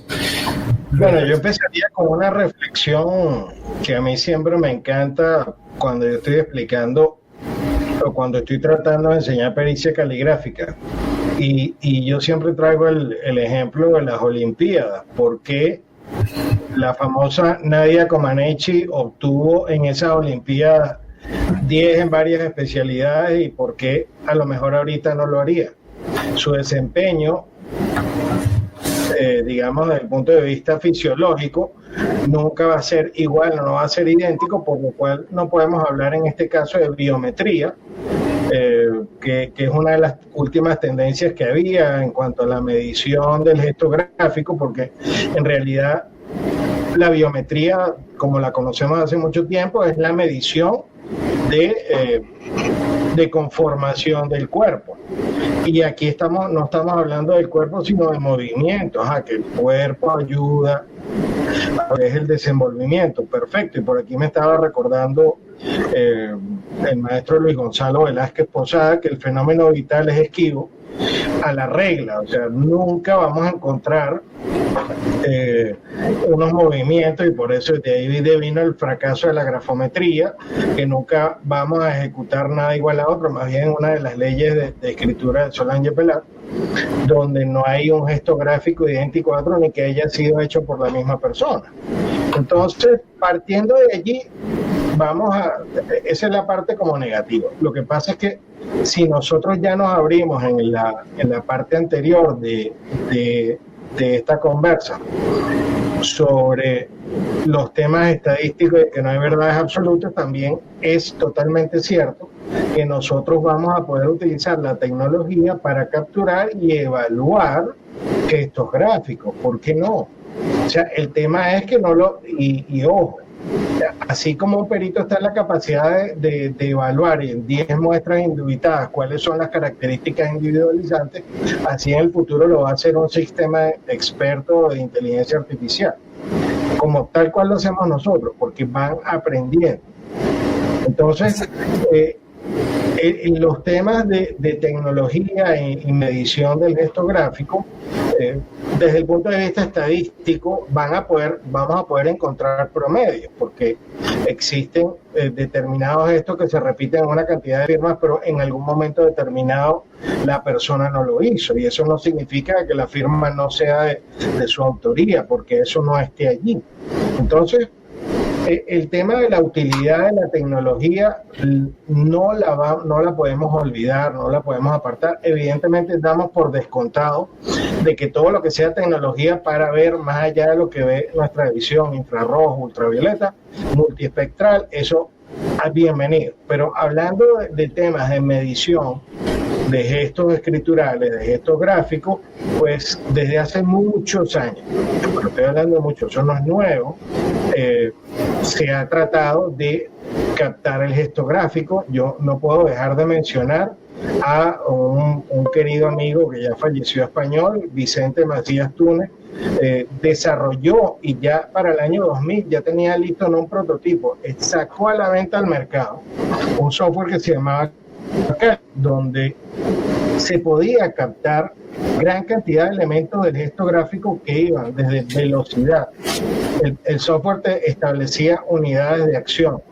Bueno, yo empezaría con una reflexión que a mí siempre me encanta cuando yo estoy explicando o cuando estoy tratando de enseñar pericia caligráfica. Y yo siempre traigo el ejemplo de las Olimpiadas, porque la famosa Nadia Comaneci obtuvo en esas Olimpiadas 10 en varias especialidades y por qué a lo mejor ahorita no lo haría. Su desempeño, digamos, desde el punto de vista fisiológico, nunca va a ser igual, no va a ser idéntico, por lo cual no podemos hablar en este caso de biometría, que es una de las últimas tendencias que había en cuanto a la medición del gestográfico, porque en realidad la biometría, como la conocemos hace mucho tiempo, es la medición de conformación del cuerpo. Y aquí no estamos hablando del cuerpo, sino de movimiento, que el cuerpo ayuda a ver el desenvolvimiento. Perfecto. Y por aquí me estaba recordando el maestro Luis Gonzalo Velázquez Posada que el fenómeno vital es esquivo a la regla, o sea, nunca vamos a encontrar unos movimientos, y por eso de ahí vino el fracaso de la grafometría, que nunca vamos a ejecutar nada igual a otro, más bien una de las leyes de escritura de Solange Pelat, donde no hay un gesto gráfico idéntico a otro ni que haya sido hecho por la misma persona. Entonces, partiendo de allí, esa es la parte como negativa. Lo que pasa es que si nosotros ya nos abrimos en la parte anterior de esta conversa sobre los temas estadísticos y que no hay verdades absolutas, también es totalmente cierto que nosotros vamos a poder utilizar la tecnología para capturar y evaluar estos gráficos. ¿Por qué no? O sea, el tema es que no y ojo, así como un perito está en la capacidad de evaluar en 10 muestras indubitadas cuáles son las características individualizantes, así en el futuro lo va a hacer un sistema experto de inteligencia artificial, como tal cual lo hacemos nosotros, porque van aprendiendo. Entonces, en los temas de tecnología y medición del gesto gráfico, desde el punto de vista estadístico, vamos a poder encontrar promedios, porque existen determinados gestos que se repiten en una cantidad de firmas, pero en algún momento determinado la persona no lo hizo, y eso no significa que la firma no sea de su autoría, porque eso no esté allí. Entonces, el tema de la utilidad de la tecnología no la podemos olvidar, no la podemos apartar. Evidentemente damos por descontado de que todo lo que sea tecnología para ver más allá de lo que ve nuestra visión, infrarrojo, ultravioleta, multiespectral, eso es bienvenido. Pero hablando de temas de medición, de gestos escriturales, de gestos gráficos, pues desde hace muchos años, pero estoy hablando de muchos, eso no es nuevo, se ha tratado de captar el gesto gráfico. Yo no puedo dejar de mencionar a un querido amigo que ya falleció español, Vicente Macías Túnez, desarrolló, y ya para el año 2000 ya tenía listo no un prototipo, sacó a la venta al mercado un software que se llamaba donde se podía captar gran cantidad de elementos del gesto gráfico que iban desde velocidad. El software te establecía unidades de acción,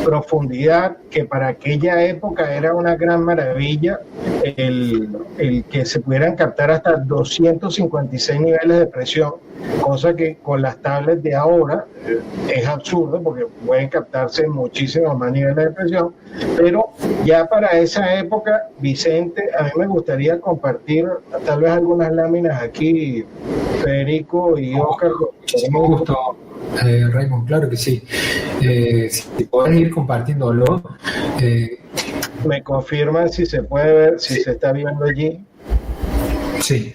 profundidad, que para aquella época era una gran maravilla el que se pudieran captar hasta 256 niveles de presión, cosa que con las tablets de ahora es absurdo porque pueden captarse muchísimos más niveles de presión. Pero ya para esa época, Vicente, a mí me gustaría compartir tal vez algunas láminas aquí, Federico y Oscar. Justo, Raymond, claro que sí. Si podés ir compartiéndolo. Me confirman si se puede ver, si se está viendo allí. Sí.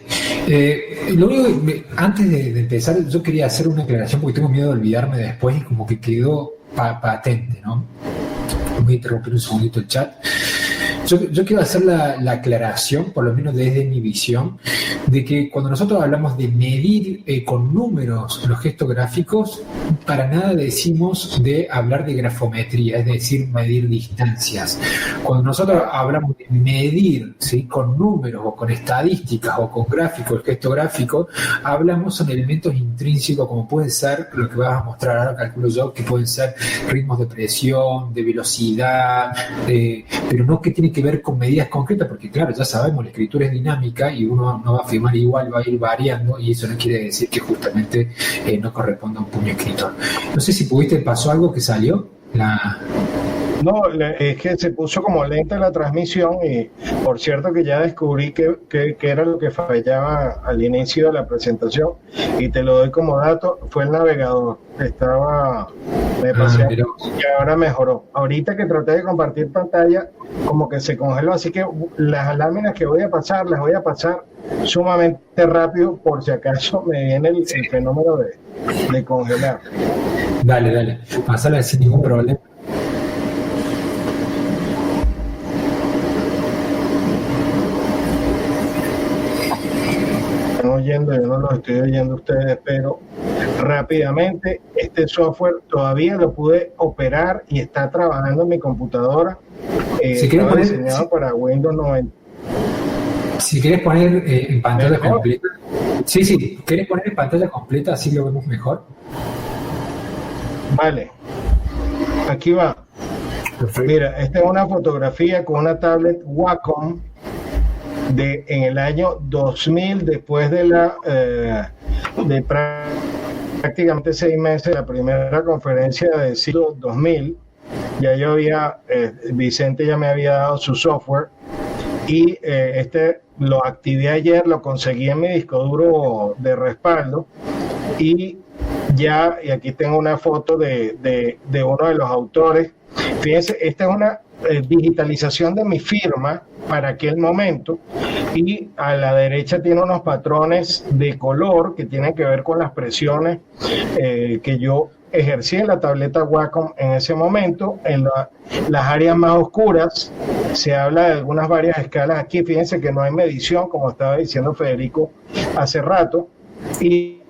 Lo único, antes de empezar, yo quería hacer una aclaración porque tengo miedo de olvidarme después y como que quedó patente, ¿no? Voy a interrumpir un segundito el chat. Yo quiero hacer la aclaración, por lo menos desde mi visión, de que cuando nosotros hablamos de medir con números los gestos gráficos, para nada decimos de hablar de grafometría, es decir, medir distancias. Cuando nosotros hablamos de medir, ¿sí?, con números o con estadísticas o con gráficos, el gesto gráfico, hablamos son elementos intrínsecos como pueden ser, lo que vas a mostrar ahora, calculo yo, que pueden ser ritmos de presión, de velocidad, pero no que tiene que ver con medidas concretas, porque claro, ya sabemos, la escritura es dinámica y uno no va a firmar igual, va a ir variando, y eso no quiere decir que justamente no corresponda a un puño escritor. No sé si pasó algo que salió. No, es que se puso como lenta la transmisión y por cierto que ya descubrí que era lo que fallaba al inicio de la presentación y te lo doy como dato, fue el navegador, me pasé y ahora mejoró. Ahorita que traté de compartir pantalla como que se congeló, así que las láminas que voy a pasar, las voy a pasar sumamente rápido por si acaso me viene el fenómeno de congelar. Dale, pásala sin ningún problema. Oyendo, yo no lo estoy oyendo a ustedes, pero rápidamente este software todavía lo pude operar y está trabajando en mi computadora. Está diseñado para Windows 90. Si quieres poner en pantalla completa, sí, ¿quieres poner en pantalla completa así lo vemos mejor? Vale, aquí va. Perfecto. Mira, esta es una fotografía con una tablet Wacom en el año 2000, después de prácticamente 6 meses de la primera conferencia del siglo 2000. Ya Vicente ya me había dado su software y lo activé ayer, lo conseguí en mi disco duro de respaldo y aquí tengo una foto de uno de los autores. Fíjense, esta es una digitalización de mi firma para aquel momento y a la derecha tiene unos patrones de color que tienen que ver con las presiones que yo ejercí en la tableta Wacom en ese momento. En las áreas más oscuras se habla de varias escalas. Aquí fíjense que no hay medición, como estaba diciendo Federico hace rato, y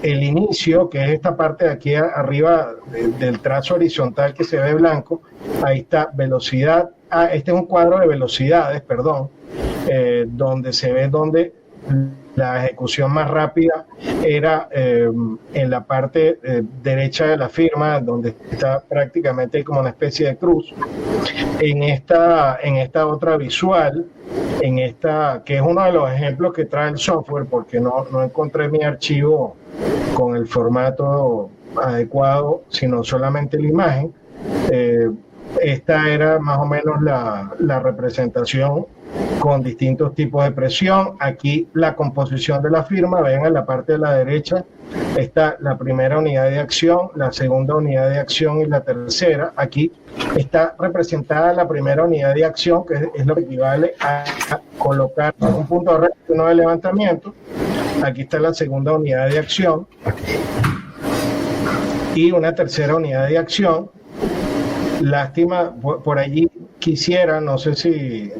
el inicio, que es esta parte de aquí arriba del trazo horizontal que se ve blanco, ahí está velocidad. Este es un cuadro de velocidades, donde se ve donde la ejecución más rápida era en la parte derecha de la firma, donde está prácticamente como una especie de cruz. En esta otra visual, que es uno de los ejemplos que trae el software, porque no encontré mi archivo con el formato adecuado, sino solamente la imagen. Esta era más o menos la representación con distintos tipos de presión. Aquí la composición de la firma, ven en la parte de la derecha está la primera unidad de acción, la segunda unidad de acción y la tercera. Aquí está representada la primera unidad de acción, que es lo que equivale a colocar un punto de recto, uno de levantamiento. Aquí está la segunda unidad de acción y una tercera unidad de acción. Lástima, por allí quisiera, no sé si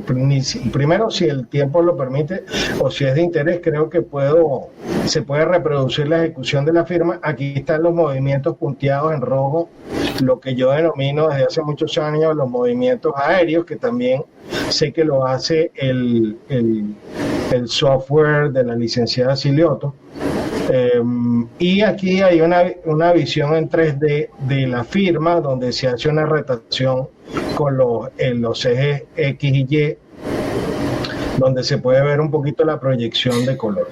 primero si el tiempo lo permite o si es de interés, creo que se puede reproducir la ejecución de la firma. Aquí están los movimientos punteados en rojo, lo que yo denomino desde hace muchos años los movimientos aéreos, que también sé que lo hace el software de la licenciada Silioto. Y aquí hay una visión en 3D de la firma, donde se hace una rotación con los ejes X y Y, donde se puede ver un poquito la proyección de color.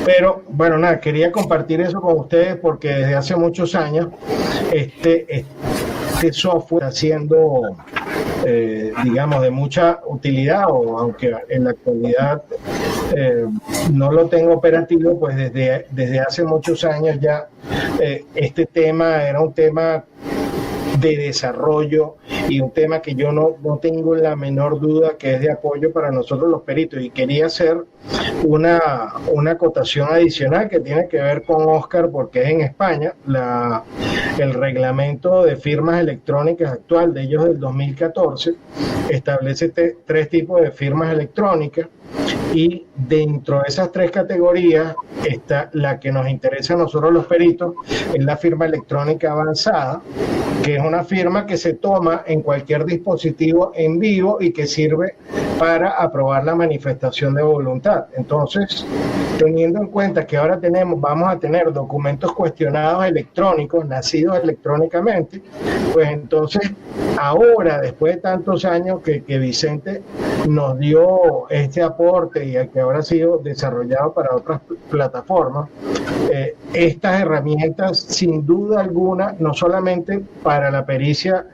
Pero bueno, nada, quería compartir eso con ustedes porque desde hace muchos años este software está siendo, digamos, de mucha utilidad, o aunque en la actualidad no lo tengo operativo, pues desde hace muchos años ya este tema era un tema de desarrollo y un tema que yo no tengo la menor duda que es de apoyo para nosotros los peritos, y quería hacer una acotación adicional que tiene que ver con Oscar, porque es en España. El reglamento de firmas electrónicas actual de ellos del 2014 establece 3 tipos de firmas electrónicas, y dentro de esas 3 categorías está la que nos interesa a nosotros los peritos, es la firma electrónica avanzada, que es una firma que se toma en cualquier dispositivo en vivo y que sirve para aprobar la manifestación de voluntad. Entonces, teniendo en cuenta que ahora vamos a tener documentos cuestionados electrónicos, nacidos electrónicamente, pues entonces ahora, después de tantos años que Vicente nos dio este aporte y que ahora ha sido desarrollado para otras plataformas, estas herramientas sin duda alguna, no solamente para la pericia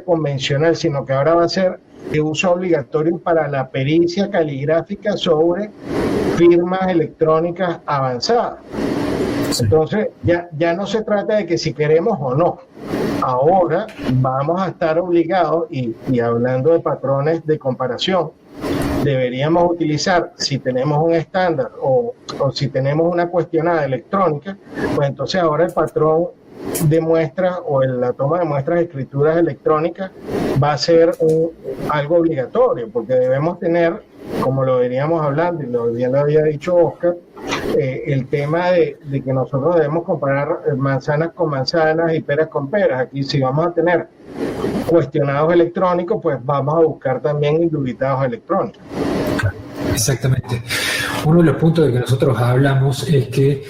convencional, sino que ahora va a ser de uso obligatorio para la pericia caligráfica sobre firmas electrónicas avanzadas. Sí. Entonces ya no se trata de que si queremos o no. Ahora vamos a estar obligados, y hablando de patrones de comparación, deberíamos utilizar, si tenemos un estándar o si tenemos una cuestionada electrónica, pues entonces ahora el patrón de muestras o la toma de muestras de escrituras electrónicas va a ser algo obligatorio, porque debemos tener, como lo veníamos hablando y ya lo había dicho Oscar, el tema de que nosotros debemos comparar manzanas con manzanas y peras con peras. Aquí, si vamos a tener cuestionados electrónicos, pues vamos a buscar también indubitados electrónicos. Exactamente. Uno de los puntos de que nosotros hablamos es que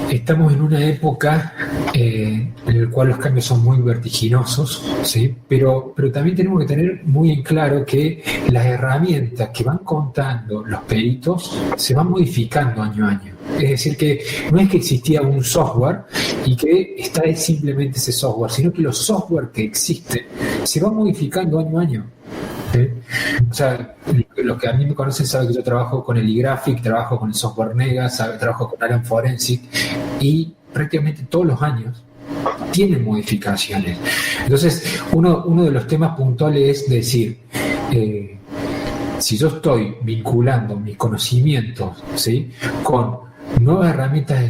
estamos en una época en la cual los cambios son muy vertiginosos, ¿sí? Pero también tenemos que tener muy en claro que las herramientas que van contando los peritos se van modificando año a año. Es decir, que no es que existía un software y que está simplemente ese software, sino que los software que existen se van modificando año a año. ¿Sí? O sea, los que a mí me conocen saben que yo trabajo con el eGraphic, trabajo con el software Nega, trabajo con Alan Forensic, y prácticamente todos los años tienen modificaciones. Entonces, uno de los temas puntuales es decir, si yo estoy vinculando mis conocimientos, ¿sí?, con nuevas herramientas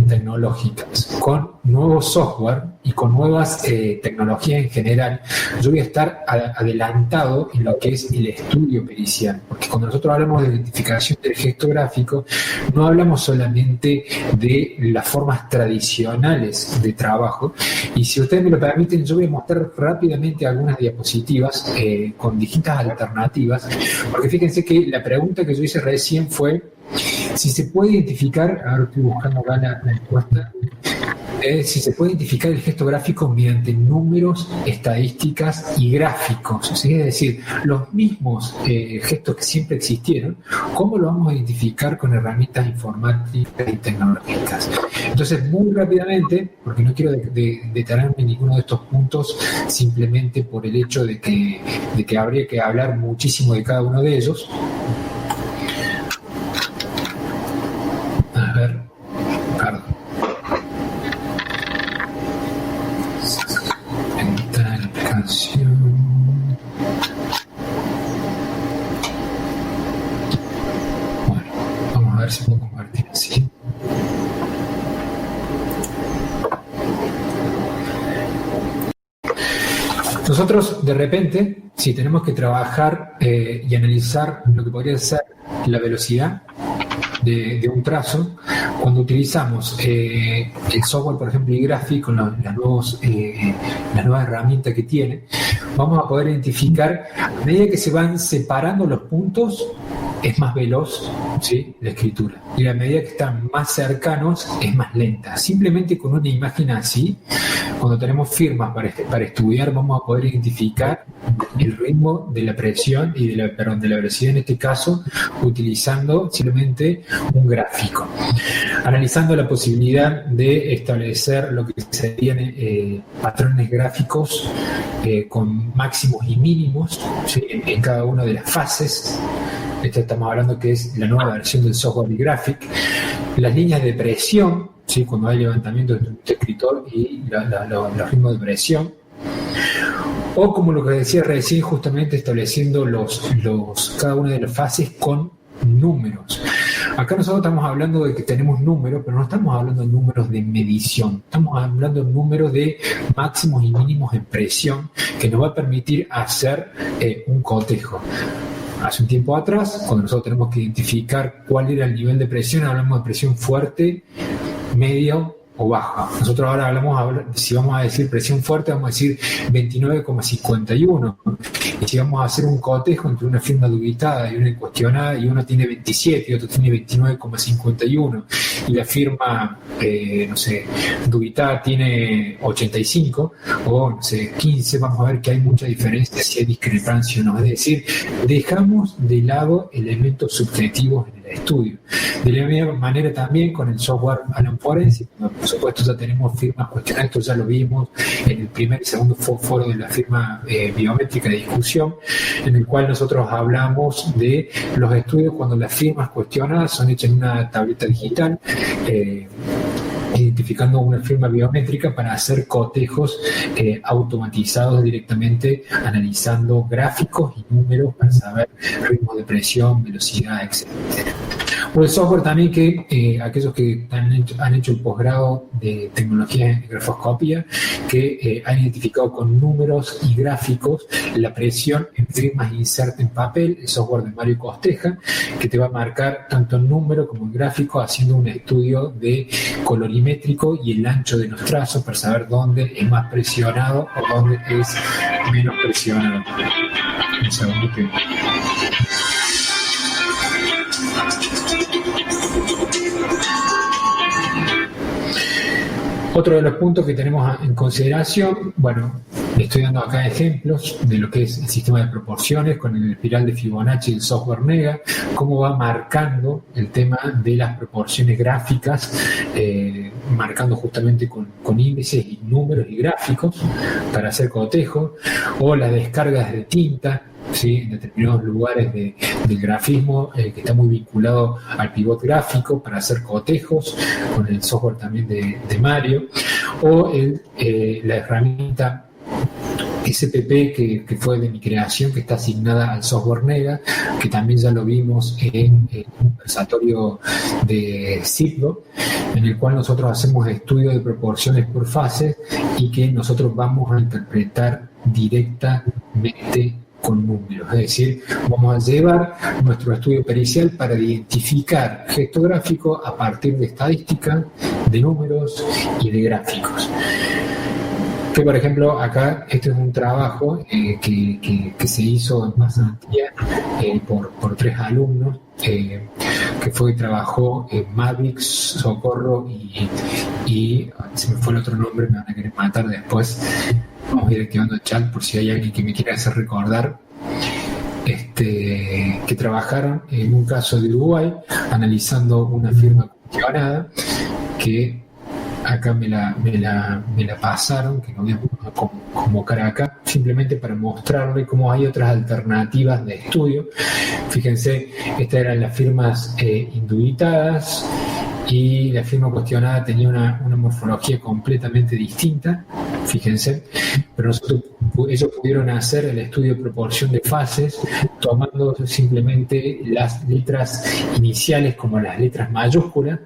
tecnológicas, con nuevo software y con nuevas tecnologías en general, yo voy a estar adelantado en lo que es el estudio pericial, porque cuando nosotros hablamos de identificación del gesto gráfico, no hablamos solamente de las formas tradicionales de trabajo, y si ustedes me lo permiten, yo voy a mostrar rápidamente algunas diapositivas con distintas alternativas, porque fíjense que la pregunta que yo hice recién fue si se puede identificar, ahora estoy buscando acá la encuesta, si se puede identificar el gesto gráfico mediante números, estadísticas y gráficos, ¿sí? Es decir, los mismos gestos que siempre existieron, ¿cómo lo vamos a identificar con herramientas informáticas y tecnológicas? Entonces, muy rápidamente, porque no quiero detenerme en ninguno de estos puntos, simplemente por el hecho de que habría que hablar muchísimo de cada uno de ellos. A ver, perdón. Entrar en la aplicación. Bueno, vamos a ver si puedo compartir así. Nosotros, de repente, si tenemos que trabajar y analizar lo que podría ser la velocidad de un trazo, cuando utilizamos el software, por ejemplo, eGraphic, con las nuevas herramientas que tiene, vamos a poder identificar, a medida que se van separando los puntos, es más veloz, ¿sí?, la escritura. Y a medida que están más cercanos, es más lenta. Simplemente con una imagen así, cuando tenemos firmas para estudiar, vamos a poder identificar el ritmo de la presión y de la velocidad en este caso, utilizando simplemente un gráfico. Analizando la posibilidad de establecer lo que serían patrones gráficos con máximos y mínimos, ¿sí?, en cada una de las fases. Esto estamos hablando que es la nueva versión del software Graphic. Las líneas de presión, ¿sí?, cuando hay levantamiento de tu escritor y los ritmos de presión. O como lo que decía recién, justamente estableciendo cada una de las fases con números. Acá nosotros estamos hablando de que tenemos números, pero no estamos hablando de números de medición. Estamos hablando de números de máximos y mínimos en presión que nos va a permitir hacer un cotejo. Hace un tiempo atrás, cuando nosotros tenemos que identificar cuál era el nivel de presión, hablamos de presión fuerte, media o baja. Nosotros ahora si vamos a decir presión fuerte, vamos a decir 29,51. Y si vamos a hacer un cotejo entre una firma dubitada y una cuestionada, y uno tiene 27 y otro tiene 29,51, y la firma, dubitada tiene 85 o 15, vamos a ver que hay mucha diferencia si hay discrepancia o no. Es decir, dejamos de lado elementos subjetivos en el estudio. De la misma manera también con el software Alan Forensic, por supuesto ya tenemos firmas cuestionadas, esto ya lo vimos en el primer y segundo foro de la firma biométrica de discusión, en el cual nosotros hablamos de los estudios cuando las firmas cuestionadas son hechas en una tableta digital, identificando una firma biométrica para hacer cotejos automatizados directamente, analizando gráficos y números para saber ritmos de presión, velocidad, etc. O el software también que aquellos que han hecho el posgrado de tecnología de grafoscopía, que han identificado con números y gráficos la presión en firmas insert en papel, el software de Mario Costeja, que te va a marcar tanto en número como en gráfico, haciendo un estudio de colorimétrico y el ancho de los trazos para saber dónde es más presionado o dónde es menos presionado. Un segundo que... Otro de los puntos que tenemos en consideración, bueno, estoy dando acá ejemplos de lo que es el sistema de proporciones con el espiral de Fibonacci del software NEGA, cómo va marcando el tema de las proporciones gráficas, marcando justamente con índices y números y gráficos para hacer cotejo, o las descargas de tinta, ¿sí?, en determinados lugares del grafismo, que está muy vinculado al pivot gráfico para hacer cotejos con el software también de Mario, o la herramienta SPP que fue de mi creación, que está asignada al software NEGA, que también ya lo vimos en un conversatorio de Cipro, en el cual nosotros hacemos estudios de proporciones por fases y que nosotros vamos a interpretar directamente con números, es decir, vamos a llevar nuestro estudio pericial para identificar gesto gráfico a partir de estadística, de números y de gráficos. Que por ejemplo acá este es un trabajo que se hizo en pasantía por 3 alumnos, que trabajó Mavic, Socorro y se me fue el otro nombre, me van a querer matar después. Vamos a ir activando el chat por si hay alguien que me quiera hacer recordar. Que trabajaron en un caso de Uruguay analizando una firma cuestionada, que acá me la pasaron, que no voy a convocar acá, simplemente para mostrarle cómo hay otras alternativas de estudio. Fíjense, estas eran las firmas indubitadas, y la firma cuestionada tenía una morfología completamente distinta, fíjense, pero ellos pudieron hacer el estudio de proporción de fases tomando simplemente las letras iniciales como las letras mayúsculas,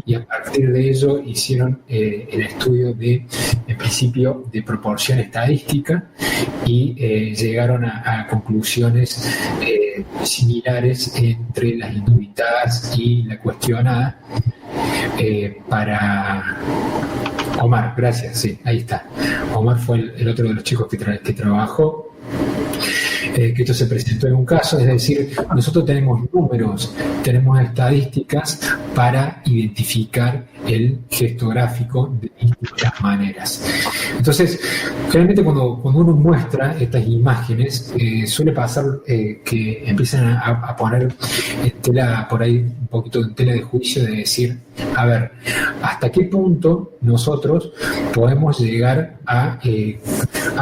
y a partir de ello hicieron el estudio en principio de proporción estadística, y llegaron a conclusiones similares entre las indubitadas y la cuestionada. Para Omar, gracias, sí, ahí está. Omar fue el otro de los chicos que trabajó. que esto se presentó en un caso, es decir, nosotros tenemos números, tenemos estadísticas para identificar el gesto gráfico de distintas maneras. Entonces, generalmente cuando uno muestra estas imágenes, suele pasar que empiezan a poner en tela, por ahí un poquito en tela de juicio, de decir, a ver, ¿hasta qué punto nosotros podemos llegar a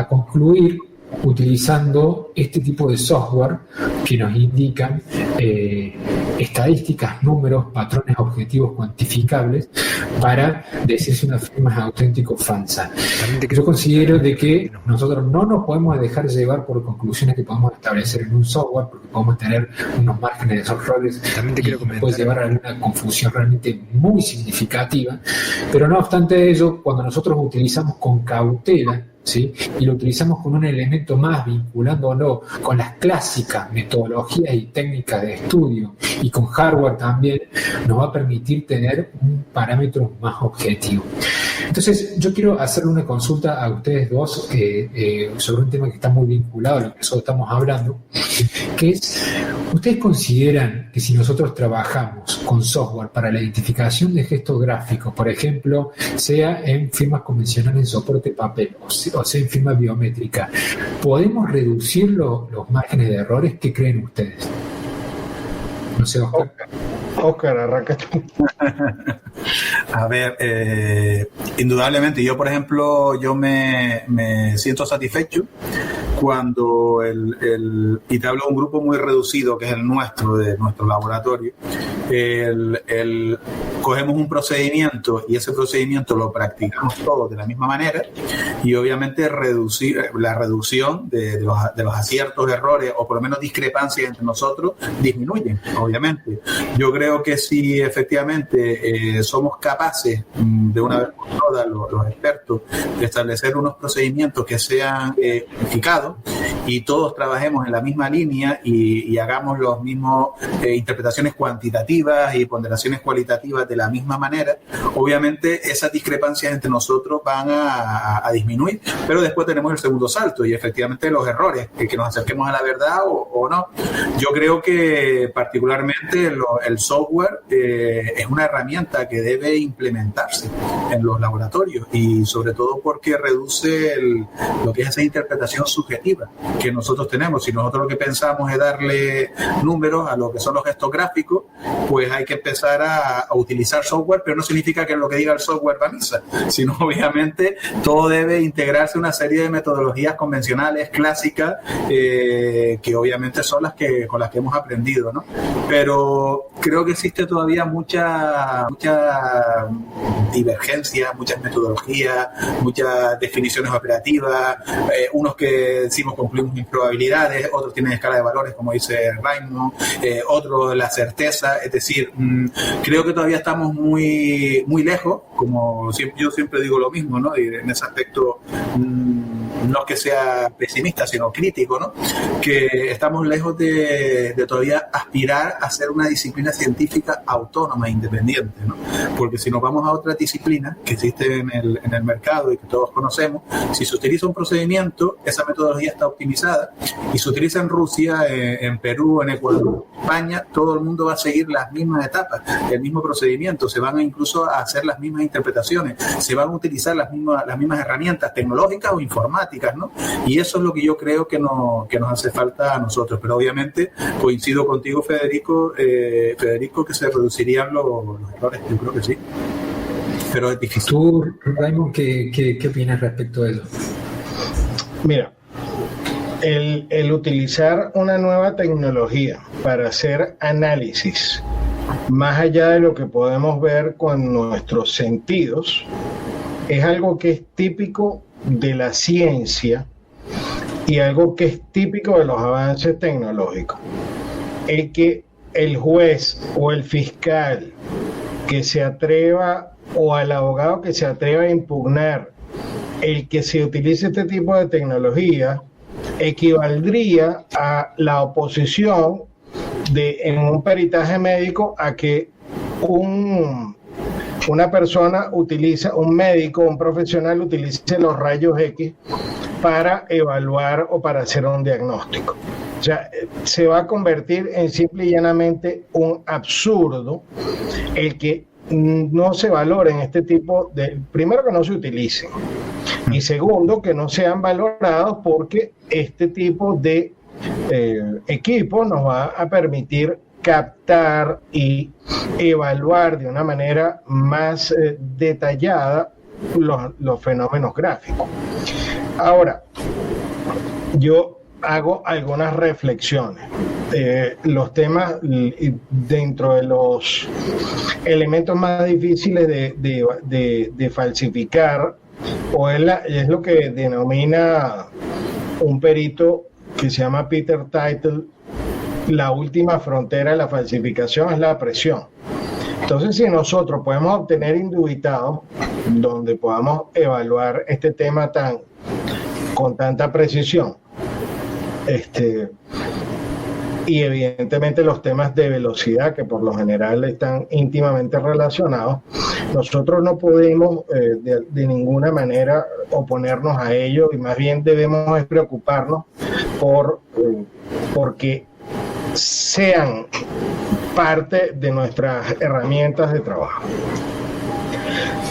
concluir utilizando este tipo de software que nos indican estadísticas, números, patrones objetivos cuantificables para decir si una firma es auténtica o falsa? Yo considero de que nosotros no nos podemos dejar llevar por conclusiones que podemos establecer en un software, porque podemos tener unos márgenes de errores y puede llevar a una confusión realmente muy significativa, pero no obstante ello, cuando nosotros utilizamos con cautela, ¿sí?, y lo utilizamos con un elemento más, vinculándolo con las clásicas metodologías y técnicas de estudio y con hardware también, nos va a permitir tener un parámetro más objetivo. Entonces, yo quiero hacerle una consulta a ustedes dos sobre un tema que está muy vinculado a lo que nosotros estamos hablando, que es, ¿ustedes consideran que si nosotros trabajamos con software para la identificación de gestos gráficos, por ejemplo, sea en firmas convencionales en soporte papel o sea en firma biométrica, podemos reducir los márgenes de errores? ¿Qué creen ustedes? No sé, Oscar. Oscar, arranca tú. A ver, indudablemente, yo por ejemplo, yo me siento satisfecho cuando y te hablo de un grupo muy reducido que es el nuestro, de nuestro laboratorio, cogemos un procedimiento y ese procedimiento lo practicamos todos de la misma manera, y obviamente la reducción de los aciertos, errores o por lo menos discrepancias entre nosotros disminuyen, obviamente. Yo creo que si efectivamente somos capaces de una vez por todas los expertos de establecer unos procedimientos que sean unificados y todos trabajemos en la misma línea y hagamos los mismos interpretaciones cuantitativas y ponderaciones cualitativas de la misma manera, obviamente esas discrepancias entre nosotros van a disminuir, pero después tenemos el segundo salto y efectivamente los errores, que nos acerquemos a la verdad o no. Yo creo que particularmente el software es una herramienta que debe implementarse en los laboratorios, y sobre todo porque reduce lo que es esa interpretación subjetiva que nosotros tenemos. Si nosotros lo que pensamos es darle números a lo que son los gestos gráficos, pues hay que empezar a utilizar software, pero no significa que lo que diga el software va a misa, sino obviamente todo debe integrarse a una serie de metodologías convencionales, clásicas, que obviamente son con las que hemos aprendido, ¿no? Pero creo que existe todavía mucha divergencia, muchas metodologías, muchas definiciones operativas, unos que decimos concluimos en probabilidades, otros tienen escala de valores, como dice Raymond, otros la certeza. Es decir, creo que todavía estamos muy, muy lejos, como yo siempre digo lo mismo, ¿no? Y en ese aspecto no es que sea pesimista, sino crítico, ¿no? Que estamos lejos de todavía aspirar a ser una disciplina científica autónoma e independiente, ¿no? Porque si nos vamos a otras disciplinas que existen en el mercado y que todos conocemos, si se utiliza un procedimiento, esa metodología está optimizada, y se utiliza en Rusia, en Perú, en Ecuador, España, todo el mundo va a seguir las mismas etapas, el mismo procedimiento, se van incluso a hacer las mismas interpretaciones, se van a utilizar las mismas herramientas tecnológicas o informáticas, ¿no? Y eso es lo que yo creo que nos hace falta a nosotros. Pero obviamente coincido contigo, Federico, que se reducirían los errores. Yo creo que sí, pero es difícil. Tú, Raymond, ¿qué opinas respecto a eso? Mira, el utilizar una nueva tecnología para hacer análisis más allá de lo que podemos ver con nuestros sentidos es algo que es típico de la ciencia y algo que es típico de los avances tecnológicos. El que el juez o el fiscal que se atreva, o al abogado que se atreva a impugnar el que se utilice este tipo de tecnología, equivaldría a la oposición en un peritaje médico a que una persona utiliza, un médico, un profesional utilice los rayos X para evaluar o para hacer un diagnóstico. O sea, se va a convertir en simple y llanamente un absurdo el que no se valoren este tipo de, primero que no se utilicen, y segundo que no sean valorados, porque este tipo de equipo nos va a permitir captar y evaluar de una manera más detallada los fenómenos gráficos. Ahora, yo hago algunas reflexiones. Los temas dentro de los elementos más difíciles de falsificar, o es lo que denomina un perito que se llama Peter Title, la última frontera de la falsificación es la presión. Entonces, si nosotros podemos obtener indubitados donde podamos evaluar este tema con tanta precisión, y evidentemente los temas de velocidad, que por lo general están íntimamente relacionados, nosotros no podemos de ninguna manera oponernos a ello, y más bien debemos preocuparnos porque sean parte de nuestras herramientas de trabajo.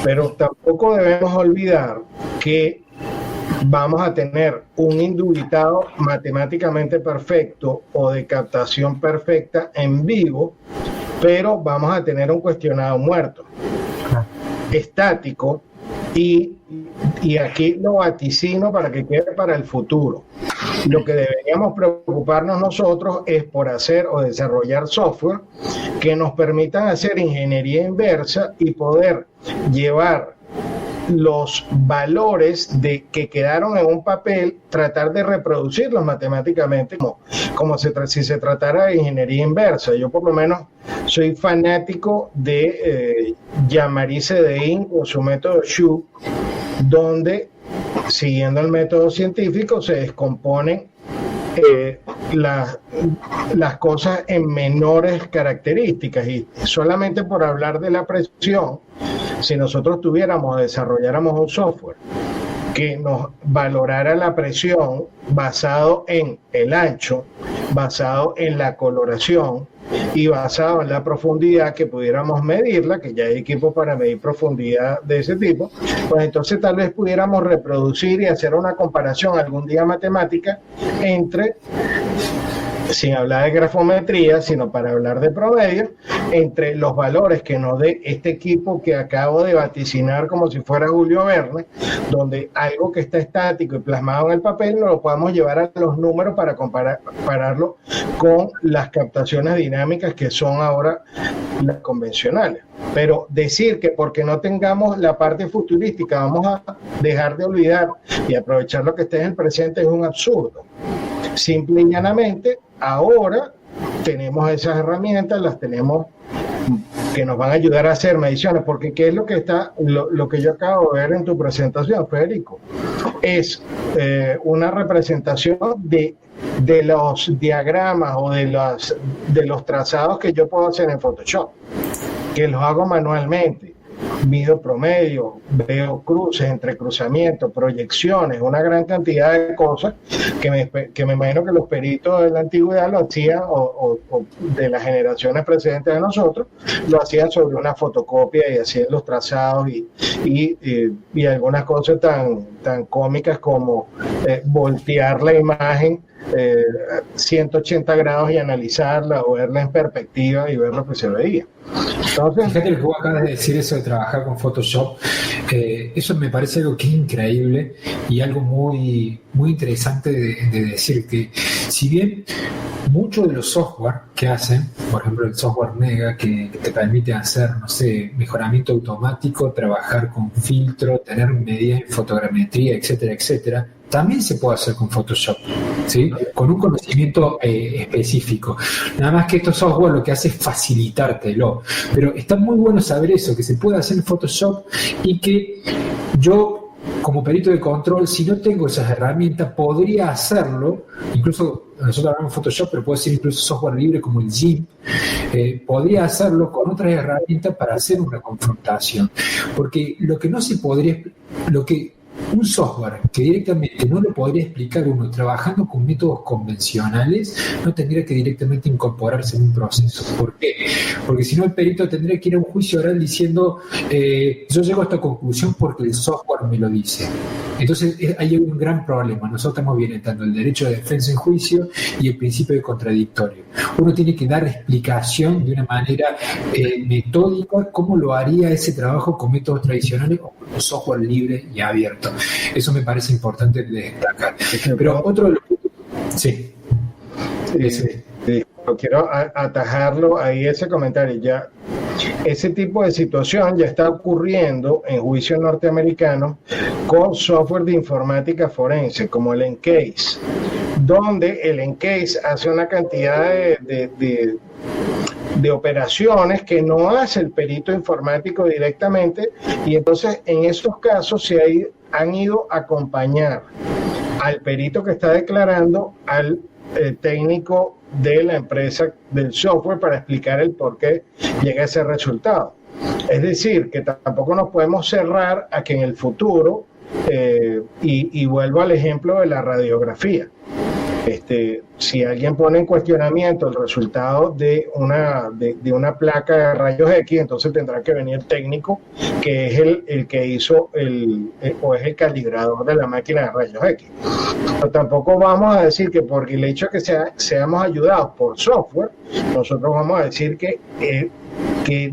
Pero tampoco debemos olvidar que vamos a tener un indubitado matemáticamente perfecto o de captación perfecta en vivo, pero vamos a tener un cuestionado muerto, estático, y aquí lo vaticino para que quede para el futuro. Lo que deberíamos preocuparnos nosotros es por hacer o desarrollar software que nos permitan hacer ingeniería inversa y poder llevar los valores que quedaron en un papel, tratar de reproducirlos matemáticamente si se tratara de ingeniería inversa. Yo por lo menos soy fanático de Jean-Marie Cédin con su método Shou, donde siguiendo el método científico se descomponen las cosas en menores características, y solamente por hablar de la presión, si nosotros desarrolláramos un software que nos valorara la presión basado en el ancho, basado en la coloración y basado en la profundidad, que pudiéramos medirla, que ya hay equipos para medir profundidad de ese tipo, pues entonces tal vez pudiéramos reproducir y hacer una comparación algún día matemática entre, sin hablar de grafometría, sino para hablar de promedio, entre los valores que nos dé este equipo que acabo de vaticinar como si fuera Julio Verne, donde algo que está estático y plasmado en el papel nos lo podamos llevar a los números para compararlo con las captaciones dinámicas que son ahora las convencionales. Pero decir que porque no tengamos la parte futurística vamos a dejar de olvidar y aprovechar lo que está en el presente es un absurdo. Simple y llanamente, ahora tenemos esas herramientas, las tenemos, que nos van a ayudar a hacer mediciones, porque ¿qué es lo que yo acabo de ver en tu presentación, Federico? Es una representación de los diagramas o de los trazados que yo puedo hacer en Photoshop, que los hago manualmente. Mido promedio, veo cruces, entrecruzamientos, proyecciones, una gran cantidad de cosas que me imagino que los peritos de la antigüedad lo hacían, o de las generaciones precedentes de nosotros, lo hacían sobre una fotocopia y hacían los trazados y algunas cosas tan cómicas como voltear la imagen 180 grados y analizarla, o verla en perspectiva y ver lo que se veía. Entonces, fíjate lo que vos acabas de decir, eso de trabajar con Photoshop, eso me parece algo que es increíble y algo muy, muy interesante de decir, que si bien muchos de los software que hacen, por ejemplo el software Mega, que te permite hacer, no sé, mejoramiento automático, trabajar con filtro, tener medidas en fotogrametría, etcétera, etcétera, también se puede hacer con Photoshop, ¿sí? Con un conocimiento específico. Nada más que estos software lo que hace es facilitártelo. Pero está muy bueno saber eso, que se puede hacer en Photoshop, y que yo, como perito de control, si no tengo esas herramientas, podría hacerlo. Incluso nosotros hablamos de Photoshop, pero puede ser incluso software libre como el GIMP. Podría hacerlo con otras herramientas para hacer una confrontación. Porque lo que no se podría, lo que un software que directamente no lo podría explicar uno trabajando con métodos convencionales, no tendría que directamente incorporarse en un proceso. ¿Por qué? Porque si no, el perito tendría que ir a un juicio oral diciendo yo llego a esta conclusión porque el software me lo dice. Entonces hay un gran problema. Nosotros estamos violentando el derecho de defensa en juicio y el principio de contradictorio. Uno tiene que dar explicación de una manera metódica cómo lo haría ese trabajo con métodos tradicionales o con un software libre y abierto. Eso me parece importante de destacar. Pero otro de los puntos... Sí. Quiero atajarlo ahí, ese comentario. Ya ese tipo de situación ya está ocurriendo en juicios norteamericanos con software de informática forense como el EnCase, donde el EnCase hace una cantidad de operaciones que no hace el perito informático directamente, y entonces en esos casos han ido a acompañar al perito que está declarando al técnico de la empresa del software para explicar el por qué llega a ese resultado. Es decir, que tampoco nos podemos cerrar a que en el futuro, y vuelvo al ejemplo de la radiografía, si alguien pone en cuestionamiento el resultado de una placa de rayos X, entonces tendrá que venir el técnico que es el que hizo o es el calibrador de la máquina de rayos X. Pero tampoco vamos a decir que porque el hecho de que seamos ayudados por software, nosotros vamos a decir que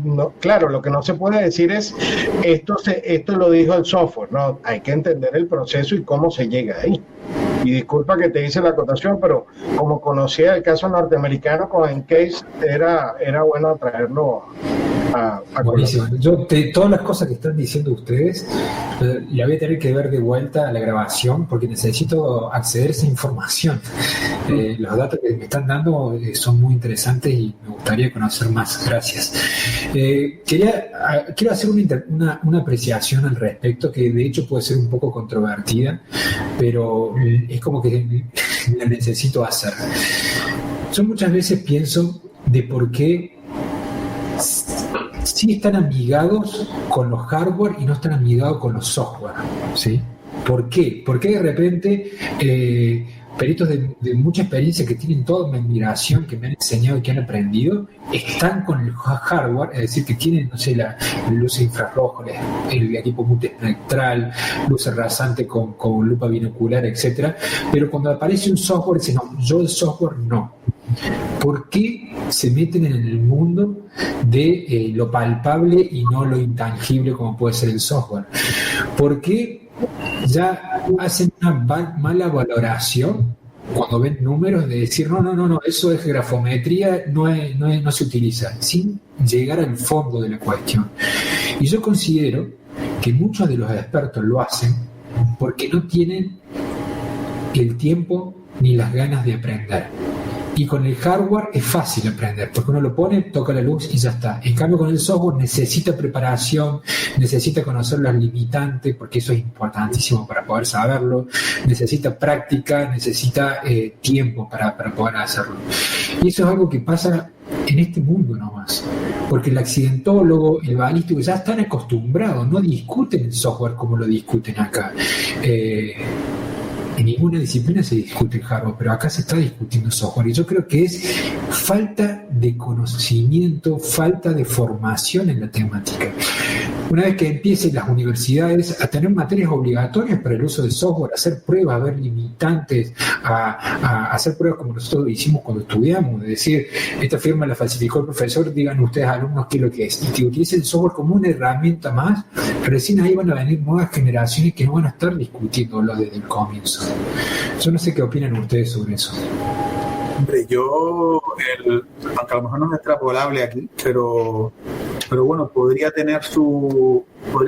no, claro, lo que no se puede decir es esto lo dijo el software. No, hay que entender el proceso y cómo se llega ahí. Y disculpa que te hice la acotación, pero como conocía el caso norteamericano con EnCase, era bueno traerlo a buenísimo. Yo, todas las cosas que están diciendo ustedes, la voy a tener que ver de vuelta a la grabación porque necesito acceder a esa información. Los datos que me están dando son muy interesantes y me gustaría conocer más. Gracias. Quiero hacer una apreciación al respecto que de hecho puede ser un poco controvertida, pero es como que la necesito hacer. Yo muchas veces pienso de por qué sí están amigados con los hardware y no están amigados con los software, ¿sí? ¿Por qué? Porque de repente peritos de mucha experiencia que tienen toda mi admiración, que me han enseñado y que han aprendido, están con el hardware, es decir, que tienen, no sé, la luz infrarroja, el equipo multiespectral, luz rasante con lupa binocular, etcétera. Pero cuando aparece un software, dicen, no, yo el software no. ¿Por qué se meten en el mundo de lo palpable y no lo intangible como puede ser el software? ¿Por qué ya hacen una mala valoración cuando ven números de decir no, eso es grafometría, no se utiliza, sin llegar al fondo de la cuestión? Y yo considero que muchos de los expertos lo hacen porque no tienen el tiempo ni las ganas de aprender. Y con el hardware es fácil aprender, porque uno lo pone, toca la luz y ya está. En cambio, con el software necesita preparación, necesita conocer las limitantes, porque eso es importantísimo para poder saberlo, necesita práctica, necesita tiempo para poder hacerlo. Y eso es algo que pasa en este mundo nomás, porque el accidentólogo, el balístico, ya están acostumbrados, no discuten el software como lo discuten acá. En ninguna disciplina se discute el hardware, pero acá se está discutiendo software, y yo creo que es falta de conocimiento, falta de formación en la temática. Una vez que empiecen las universidades a tener materias obligatorias para el uso de software, a hacer pruebas, a ver limitantes, a hacer pruebas como nosotros hicimos cuando estudiamos, es decir, esta firma la falsificó el profesor, digan ustedes alumnos qué es lo que es, y que utilicen el software como una herramienta más, recién ahí van a venir nuevas generaciones que no van a estar discutiéndolo desde el comienzo. Yo no sé qué opinan ustedes sobre eso. Hombre, aunque a lo mejor no es extrapolable aquí, pero bueno, podría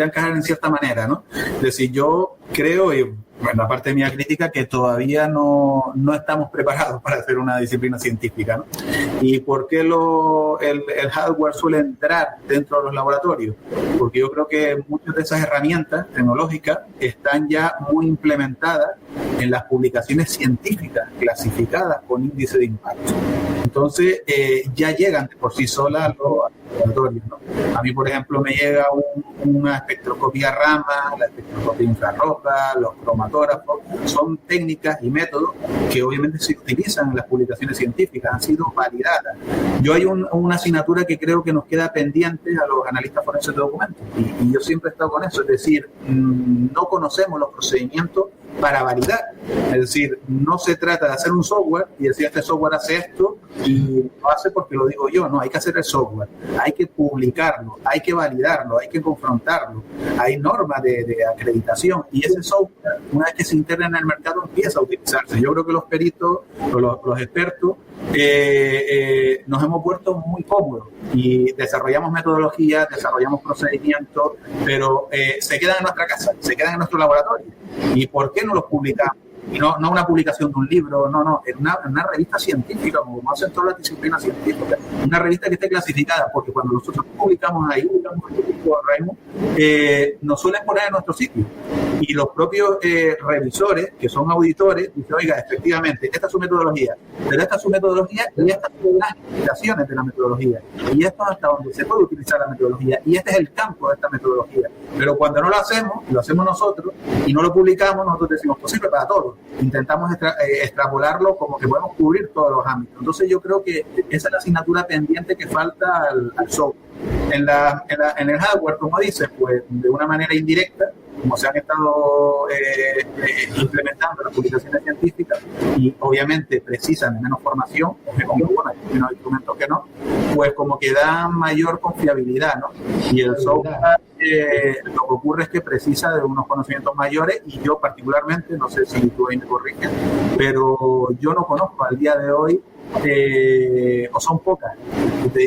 encajar en cierta manera, ¿no? Es decir, yo creo, y bueno, aparte de mi crítica, que todavía no estamos preparados para hacer una disciplina científica, ¿no? ¿Y por qué el hardware suele entrar dentro de los laboratorios? Porque yo creo que muchas de esas herramientas tecnológicas están ya muy implementadas en las publicaciones científicas clasificadas con índice de impacto. Entonces, ya llegan de por sí solas laboratorios, ¿no? A mí, por ejemplo, me llega una espectroscopía Raman, la espectroscopía infrarroja, los cromatógrafos. Son técnicas y métodos que obviamente se utilizan en las publicaciones científicas, han sido validadas. Yo hay una asignatura que creo que nos queda pendiente a los analistas forenses de documentos, y yo siempre he estado con eso, es decir, no conocemos los procedimientos para validar. Es decir, no se trata de hacer un software y decir este software hace esto y lo hace porque lo digo yo. No, hay que hacer el software, hay que publicarlo, hay que validarlo, hay que confrontarlo. Hay normas de acreditación y ese software, una vez que se integra en el mercado, empieza a utilizarse. Yo creo que los peritos, los expertos, nos hemos vuelto muy cómodos y desarrollamos metodologías, desarrollamos procedimientos, pero se quedan en nuestra casa, se quedan en nuestro laboratorio. ¿Y por qué no los publicamos? Y no una publicación de un libro, no, en una revista científica, como hacen todas las disciplinas científicas, una revista que esté clasificada, porque cuando nosotros publicamos ahí, nos suelen poner en nuestro sitio. Y los propios revisores, que son auditores, dicen, oiga, efectivamente, esta es su metodología, pero esta es su metodología y estas son las implicaciones de la metodología. Y esto es hasta donde se puede utilizar la metodología. Y este es el campo de esta metodología. Pero cuando no lo hacemos nosotros y no lo publicamos, nosotros decimos, pues sirve para todos. Intentamos extrapolarlo como que podemos cubrir todos los ámbitos. Entonces yo creo que esa es la asignatura pendiente que falta al software. En el hardware, como dices, pues de una manera indirecta, como se han estado implementando las publicaciones científicas y obviamente precisan de menos formación, hay menos instrumentos que no, pues como que dan mayor confiabilidad, ¿no? Y el software lo que ocurre es que precisa de unos conocimientos mayores y yo particularmente, no sé si tú ahí me corriges, pero yo no conozco al día de hoy o son pocas,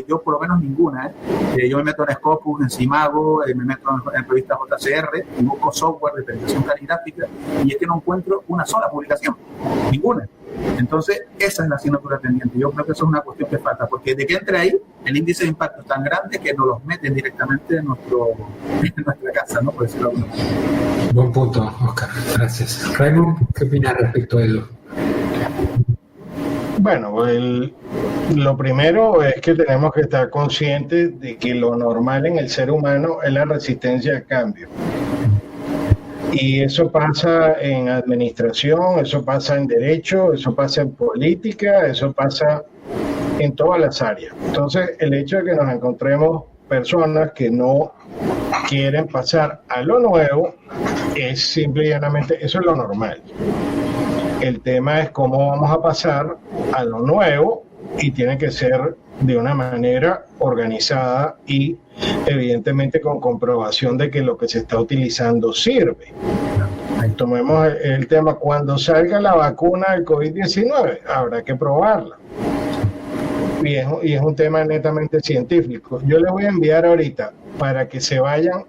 yo por lo menos ninguna, yo me meto en Scopus, en Simago, me meto en revistas JCR y busco software de penetración caligráfica y es que no encuentro una sola publicación, ninguna. Entonces esa es la asignatura pendiente. Yo creo que eso es una cuestión que falta, porque de que entre ahí el índice de impacto es tan grande que nos los meten directamente en nuestra casa, ¿no? Por decirlo de alguna manera. Buen punto, Oscar, gracias. Raymond, ¿qué opinas respecto a ello? Bueno, lo primero es que tenemos que estar conscientes de que lo normal en el ser humano es la resistencia al cambio. Y eso pasa en administración, eso pasa en derecho, eso pasa en política, eso pasa en todas las áreas. Entonces, el hecho de que nos encontremos personas que no quieren pasar a lo nuevo es simple y llanamente, eso es lo normal. El tema es cómo vamos a pasar a lo nuevo y tiene que ser de una manera organizada y evidentemente con comprobación de que lo que se está utilizando sirve. Tomemos el tema, cuando salga la vacuna del COVID-19 habrá que probarla. Y es un tema netamente científico. Yo les voy a enviar ahorita, para que se vayan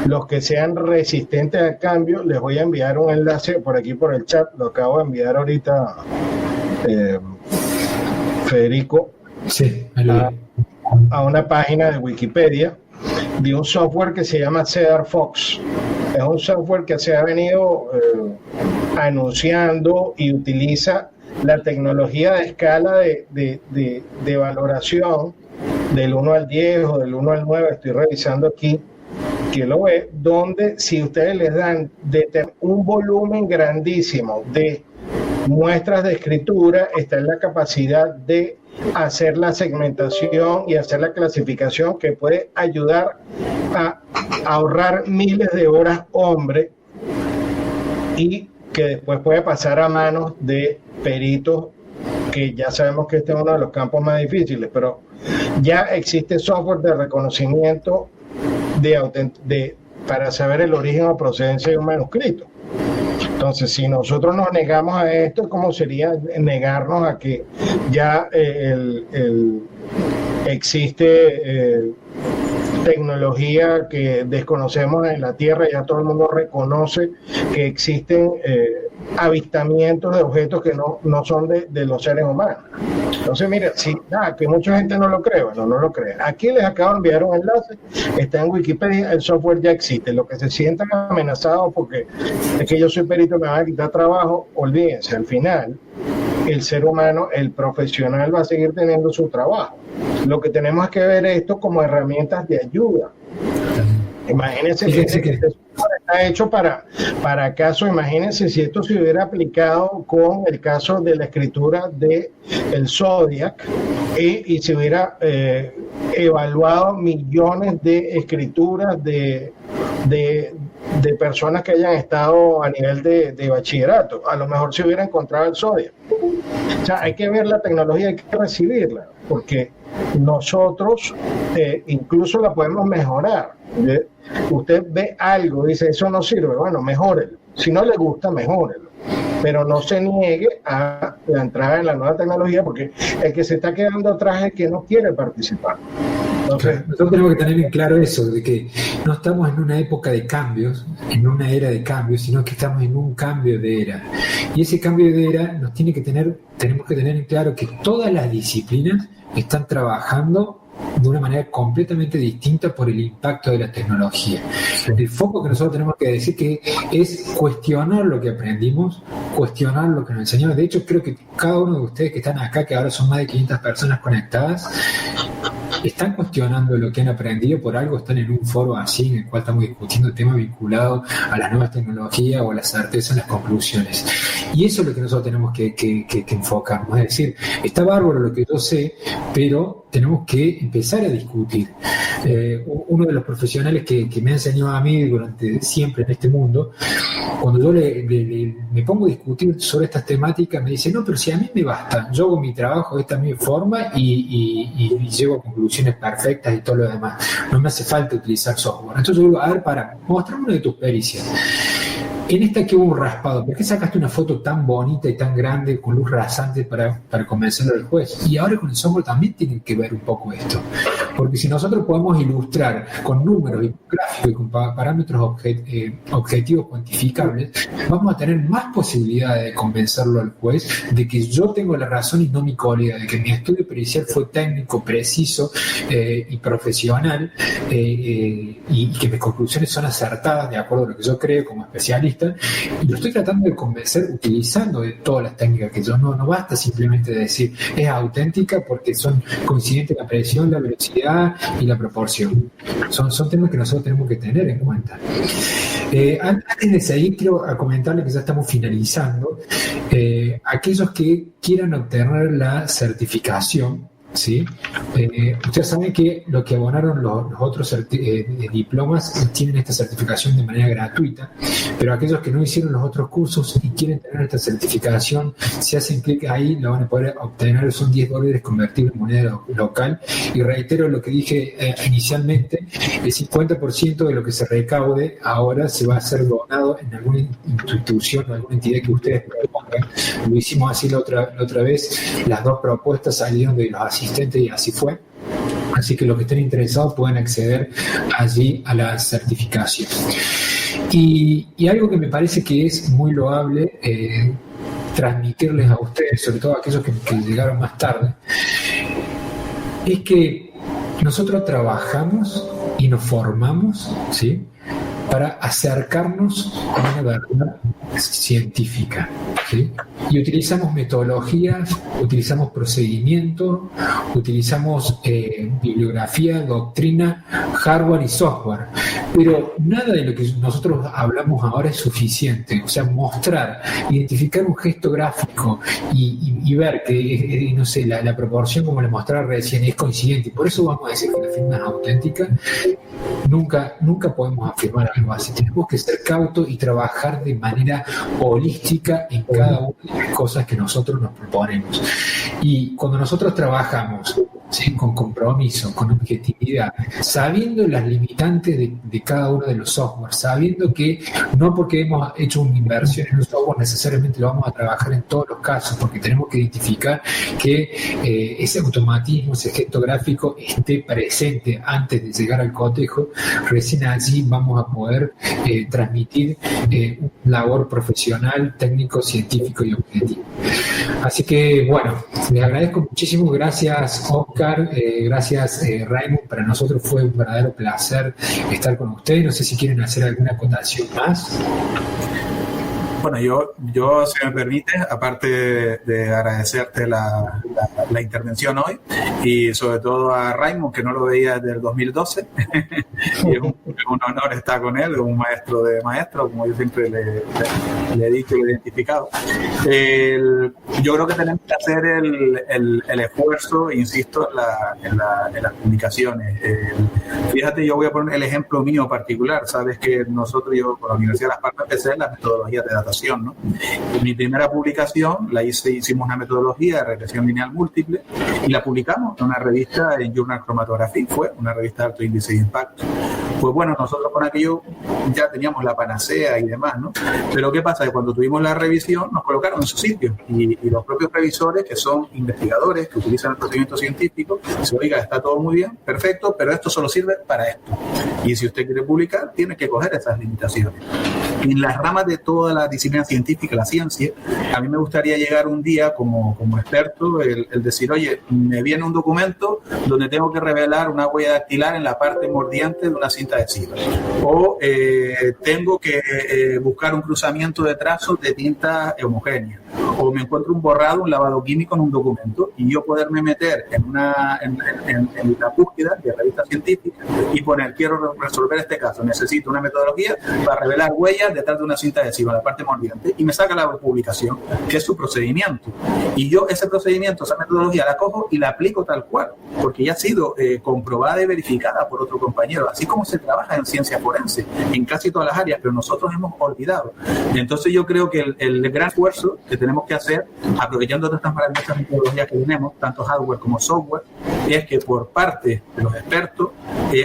los que sean resistentes al cambio, les voy a enviar un enlace por aquí por el chat, lo acabo de enviar ahorita, Federico, sí, a una página de Wikipedia de un software que se llama Cedar Fox. Es un software que se ha venido anunciando y utiliza la tecnología de escala de valoración del 1 al 10 o del 1 al 9, estoy revisando aquí, que lo ve, donde si ustedes les dan un volumen grandísimo de muestras de escritura, está en la capacidad de hacer la segmentación y hacer la clasificación que puede ayudar a ahorrar miles de horas hombre y que después puede pasar a manos de peritos, que ya sabemos que este es uno de los campos más difíciles, pero ya existe software de reconocimiento para saber el origen o procedencia de un manuscrito. Entonces, si nosotros nos negamos a esto, ¿cómo sería negarnos a que ya existe tecnología que desconocemos en la Tierra? Ya todo el mundo reconoce que existen avistamientos de objetos que no son de los seres humanos. Entonces, mira, que mucha gente no lo cree, bueno, no lo cree. Aquí les acabo de enviar un enlace, está en Wikipedia, el software ya existe. Lo que se sientan amenazados porque es que yo soy perito, me van a quitar trabajo, olvídense, al final el ser humano, el profesional va a seguir teniendo su trabajo. Lo que tenemos que ver esto como herramientas de ayuda. Imagínense que este está hecho para caso, imagínense si esto se hubiera aplicado con el caso de la escritura de el Zodiac y se hubiera evaluado millones de escrituras de personas que hayan estado a nivel de bachillerato. A lo mejor se hubiera encontrado el Zodiac. O sea, hay que ver la tecnología, hay que recibirla, porque nosotros incluso la podemos mejorar. Usted ve algo, dice, eso no sirve, bueno, mejórelo. Si no le gusta, mejórelo. Pero no se niegue a la entrada en la nueva tecnología, porque el que se está quedando atrás es el que no quiere participar. Entonces, nosotros tenemos que tener en claro eso, de que no estamos en una época de cambios, en una era de cambios, sino que estamos en un cambio de era. Y ese cambio de era tenemos que tener en claro que todas las disciplinas están trabajando de una manera completamente distinta por el impacto de la tecnología. El foco que nosotros tenemos que decir que es cuestionar lo que aprendimos, cuestionar lo que nos enseñaron. De hecho, creo que cada uno de ustedes que están acá, que ahora son más de 500 personas conectadas, están cuestionando lo que han aprendido, por algo están en un foro así en el cual estamos discutiendo temas vinculados a las nuevas tecnologías o a la certeza en las conclusiones. Y eso es lo que nosotros tenemos que enfocarnos. Es decir, está bárbaro lo que yo sé, pero tenemos que empezar a discutir. Uno de los profesionales que me ha enseñado a mí durante siempre en este mundo, cuando yo me pongo a discutir sobre estas temáticas, me dice, no, pero si a mí me basta, yo hago mi trabajo de esta misma forma y llego a conclusiones perfectas y todo lo demás. No me hace falta utilizar software. Entonces yo digo, a ver, mostrame una de tus pericias. En esta que hubo un raspado, ¿por qué sacaste una foto tan bonita y tan grande con luz rasante para convencerlo del juez? Y ahora con el software también tienen que ver un poco esto. Porque si nosotros podemos ilustrar con números y gráficos y con parámetros objetivos cuantificables, vamos a tener más posibilidades de convencerlo al juez de que yo tengo la razón y no mi colega, de que mi estudio pericial fue técnico, preciso y profesional y que mis conclusiones son acertadas de acuerdo a lo que yo creo como especialista. Y lo estoy tratando de convencer utilizando de todas las técnicas que yo no basta simplemente decir es auténtica porque son coincidentes la presión, la velocidad y la proporción. Son temas que nosotros tenemos que tener en cuenta. Antes de seguir, quiero comentarles que ya estamos finalizando. Aquellos que quieran obtener la certificación, ¿sí? Ustedes saben que los que abonaron los otros diplomas tienen esta certificación de manera gratuita, pero aquellos que no hicieron los otros cursos y quieren tener esta certificación, si hacen clic ahí, la van a poder obtener. Son $10 convertibles en moneda local. Y reitero lo que dije inicialmente, el 50% de lo que se recaude ahora se va a ser donado en alguna institución o alguna entidad que ustedes propongan. Lo hicimos así la otra vez. Las dos propuestas salieron de los asistentes y así fue. Así que los que estén interesados pueden acceder allí a la certificación. Y algo que me parece que es muy loable transmitirles a ustedes, sobre todo a aquellos que llegaron más tarde, es que nosotros trabajamos y nos formamos, ¿sí?, para acercarnos a una verdad científica, ¿sí? Y utilizamos metodologías, utilizamos procedimientos, utilizamos bibliografía, doctrina, hardware y software, pero nada de lo que nosotros hablamos ahora es suficiente. O sea, mostrar, identificar un gesto gráfico y ver que, no sé, la proporción como le mostraba recién es coincidente, y por eso vamos a decir que la firma es auténtica. Nunca podemos afirmar algo así. Tenemos que ser cautos y trabajar de manera holística en cada una de las cosas que nosotros nos proponemos. Y cuando nosotros trabajamos, ¿sí?, con compromiso, con objetividad, sabiendo las limitantes de cada uno de los softwares, sabiendo que no porque hemos hecho una inversión en un software necesariamente lo vamos a trabajar en todos los casos, porque tenemos que identificar que ese automatismo, ese gesto gráfico esté presente antes de llegar al cotejo. Recién allí vamos a poder transmitir un labor profesional, técnico, científico y objetivo. Así que, bueno, les agradezco muchísimo. Gracias, Oscar. Gracias, Raymond. Para nosotros fue un verdadero placer estar con ustedes. No sé si quieren hacer alguna acotación más. Bueno, yo, si me permite, aparte de agradecerte la intervención hoy, y sobre todo a Raymond, que no lo veía desde el 2012, y es un honor estar con él, un maestro de maestros, como yo siempre le he dicho y le he identificado. Yo creo que tenemos que hacer el esfuerzo, insisto, en las comunicaciones. Fíjate, yo voy a poner el ejemplo mío particular. Sabes que yo con la Universidad de Las Palmas empecé la metodología de datación, ¿no? Mi primera publicación hicimos una metodología de regresión lineal múltiple y la publicamos en una revista en Journal Chromatography, fue una revista de alto índice de impacto. Pues bueno, nosotros con aquello ya teníamos la panacea y demás, ¿no? Pero ¿qué pasa? Que cuando tuvimos la revisión nos colocaron en su sitio y los propios revisores, que son investigadores que utilizan el procedimiento científico, dicen, oiga, está todo muy bien, perfecto, pero esto solo sirve para esto. Y si usted quiere publicar, tiene que coger esas limitaciones. En las ramas de toda la disciplina científica, la ciencia, a mí me gustaría llegar un día como experto, el decir, oye, me viene un documento donde tengo que revelar una huella dactilar en la parte mordiente de una cinta adhesiva. O tengo que buscar un cruzamiento de trazos de tinta homogénea. O me encuentro un borrado, un lavado químico en un documento y yo poderme meter en la búsqueda de revista científica y poner, quiero resolver este caso, necesito una metodología para revelar huellas detrás de una cinta adhesiva, la parte mordiente, y me saca la publicación, que es su procedimiento. Y yo ese procedimiento, esa metodología la cojo y la aplico tal cual, porque ya ha sido comprobada y verificada por otro compañero, así como se trabaja en ciencia forense, en casi todas las áreas, pero nosotros hemos olvidado. Entonces yo creo que el gran esfuerzo que tenemos que hacer, aprovechando todas estas maravillosas metodologías que tenemos, tanto hardware como software, es que por parte de los expertos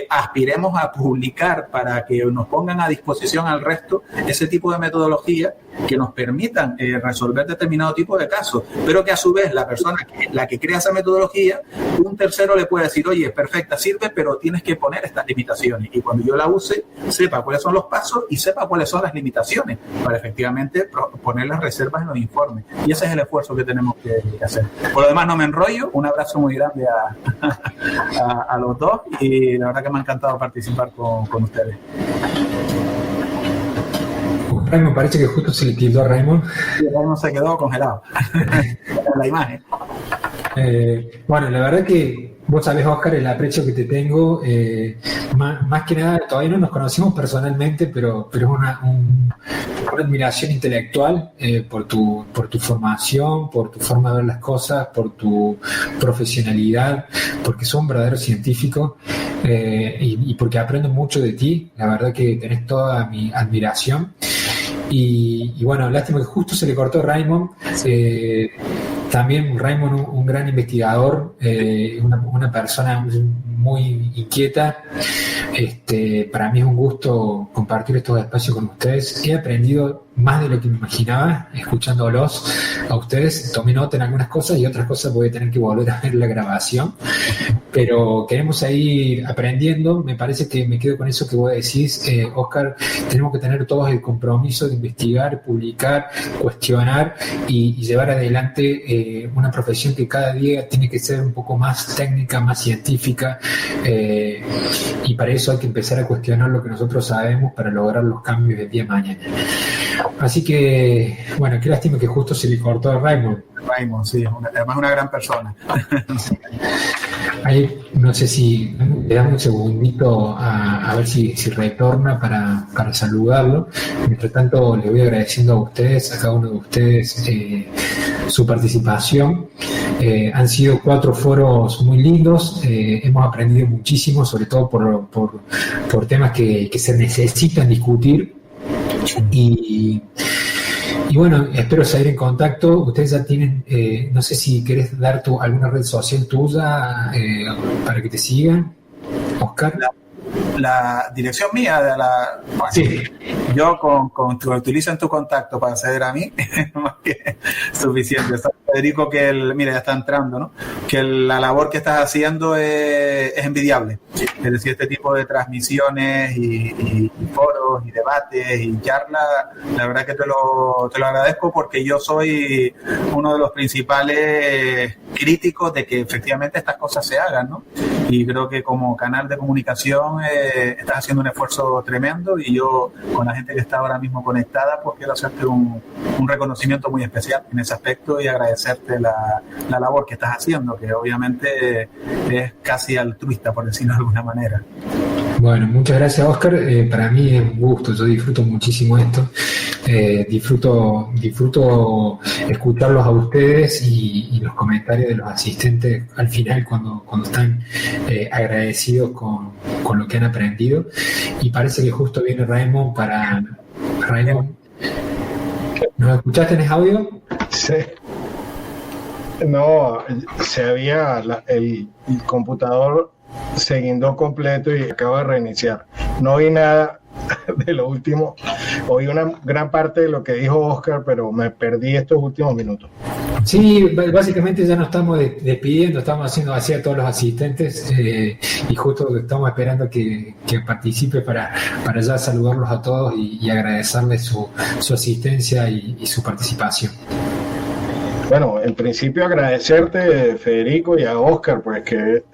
aspiremos a publicar para que nos pongan a disposición al resto ese tipo de metodología que nos permitan resolver determinado tipo de casos, pero que a su vez la persona la que crea esa metodología, un tercero le puede decir, oye, perfecta, sirve, pero tienes que poner estas limitaciones, y cuando yo la use, sepa cuáles son los pasos y sepa cuáles son las limitaciones para efectivamente poner las reservas en los informes, y ese es el esfuerzo que tenemos que hacer. Por lo demás, no me enrollo, un abrazo muy grande a los dos, y la verdad que me ha encantado participar con ustedes. Raymond, parece que justo se le tildó a Raymond. Sí, Raymond se quedó congelado en la imagen. Bueno, la verdad que vos sabés, Oscar, el aprecio que te tengo. Más que nada, todavía no nos conocemos personalmente, pero es una admiración intelectual por tu formación, por tu forma de ver las cosas, por tu profesionalidad, porque sos un verdadero científico y porque aprendo mucho de ti. La verdad que tenés toda mi admiración. Y bueno, lástima que justo se le cortó a Raymond. También Raymond, un gran investigador, una persona muy inquieta. Para mí es un gusto compartir estos espacios con ustedes. He aprendido más de lo que me imaginaba escuchándolos a ustedes. Tomé nota en algunas cosas y otras cosas voy a tener que volver a ver la grabación. Pero queremos seguir aprendiendo. Me parece que me quedo con eso que vos decís, Oscar. Tenemos que tener todos el compromiso de investigar, publicar, cuestionar y llevar adelante una profesión que cada día tiene que ser un poco más técnica, más científica, y para eso hay que empezar a cuestionar lo que nosotros sabemos para lograr los cambios del día de mañana. Así que, bueno, qué lástima que justo se le cortó a Raymond. Raymond, sí, además una gran persona. Ahí, no sé si le damos un segundito a ver si retorna para saludarlo. Mientras tanto, le voy agradeciendo a ustedes, a cada uno de ustedes, su participación. Han sido 4 foros muy lindos, hemos aprendido muchísimo, sobre todo por temas que se necesitan discutir. Y bueno, espero seguir en contacto. Ustedes ya tienen, no sé si querés dar alguna red social tuya para que te sigan, Oscar. La dirección mía de la... Bueno, sí. Yo con que utilicen tu contacto para acceder a mí, más que suficiente. Federico, mira, ya está entrando, ¿no? Que la labor que estás haciendo es envidiable. Es decir, este tipo de transmisiones y foros y debates y charlas, la verdad que te lo agradezco, porque yo soy uno de los principales críticos de que efectivamente estas cosas se hagan, ¿no? Y creo que como canal de comunicación estás haciendo un esfuerzo tremendo, y yo, con la gente que está ahora mismo conectada, pues quiero hacerte un reconocimiento muy especial en ese aspecto y agradecerte la labor que estás haciendo, que obviamente es casi altruista, por decirlo de alguna manera. Bueno, muchas gracias, Óscar. Para mí es un gusto, yo disfruto muchísimo esto. Disfruto escucharlos a ustedes y los comentarios de los asistentes al final cuando están agradecidos con lo que han aprendido. Y parece que justo viene Raymond Raymond, ¿nos escuchaste en ese audio? Sí. No, se había el computador se guindó completo y acabo de reiniciar. No oí nada de lo último. Oí una gran parte de lo que dijo Óscar, pero me perdí estos últimos minutos. Sí, básicamente ya nos estamos despidiendo, estamos haciendo así a todos los asistentes y justo estamos esperando que participe para ya saludarlos a todos y agradecerles su asistencia y su participación. Bueno, en principio agradecerte, Federico, y a Óscar, pues que es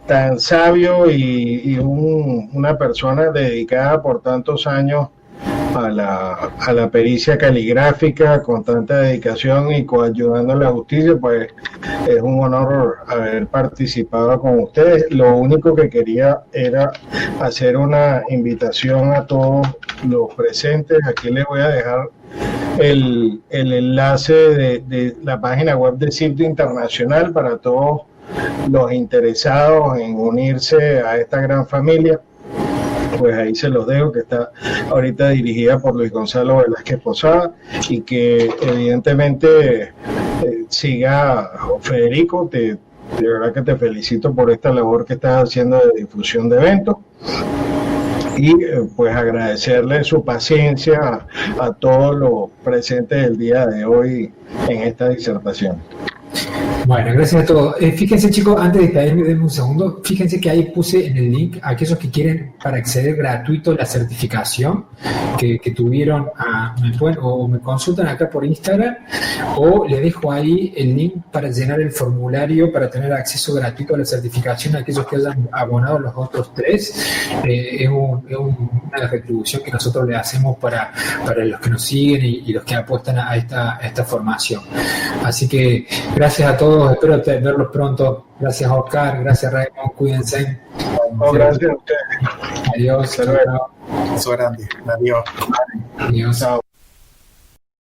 tan sabio y una persona dedicada por tantos años a la pericia caligráfica, con tanta dedicación y coayudando a la justicia. Pues es un honor haber participado con ustedes. Lo único que quería era hacer una invitación a todos los presentes. Aquí les voy a dejar el enlace de la página web de CIPDE Internacional para todos los interesados en unirse a esta gran familia. Pues ahí se los dejo, que está ahorita dirigida por Luis Gonzalo Velázquez Posada, y que evidentemente siga Federico. De verdad que te felicito por esta labor que estás haciendo de difusión de eventos, y pues agradecerle su paciencia a todos los presentes el día de hoy en esta disertación. Bueno, gracias a todos. Fíjense, chicos, antes de despedirme, denme un segundo. Fíjense que ahí puse en el link a aquellos que quieren para acceder gratuito a la certificación que tuvieron, me consultan acá por Instagram, o les dejo ahí el link para llenar el formulario para tener acceso gratuito a la certificación a aquellos que hayan abonado los otros 3. Es una retribución que nosotros le hacemos para los que nos siguen y los que apuestan a esta formación. Así que gracias a todos. Espero verlos pronto. Gracias, Óscar. Gracias, Raymond. Cuídense. Gracias a ustedes. Adiós. Eso grande. Adiós. Adiós. Chao.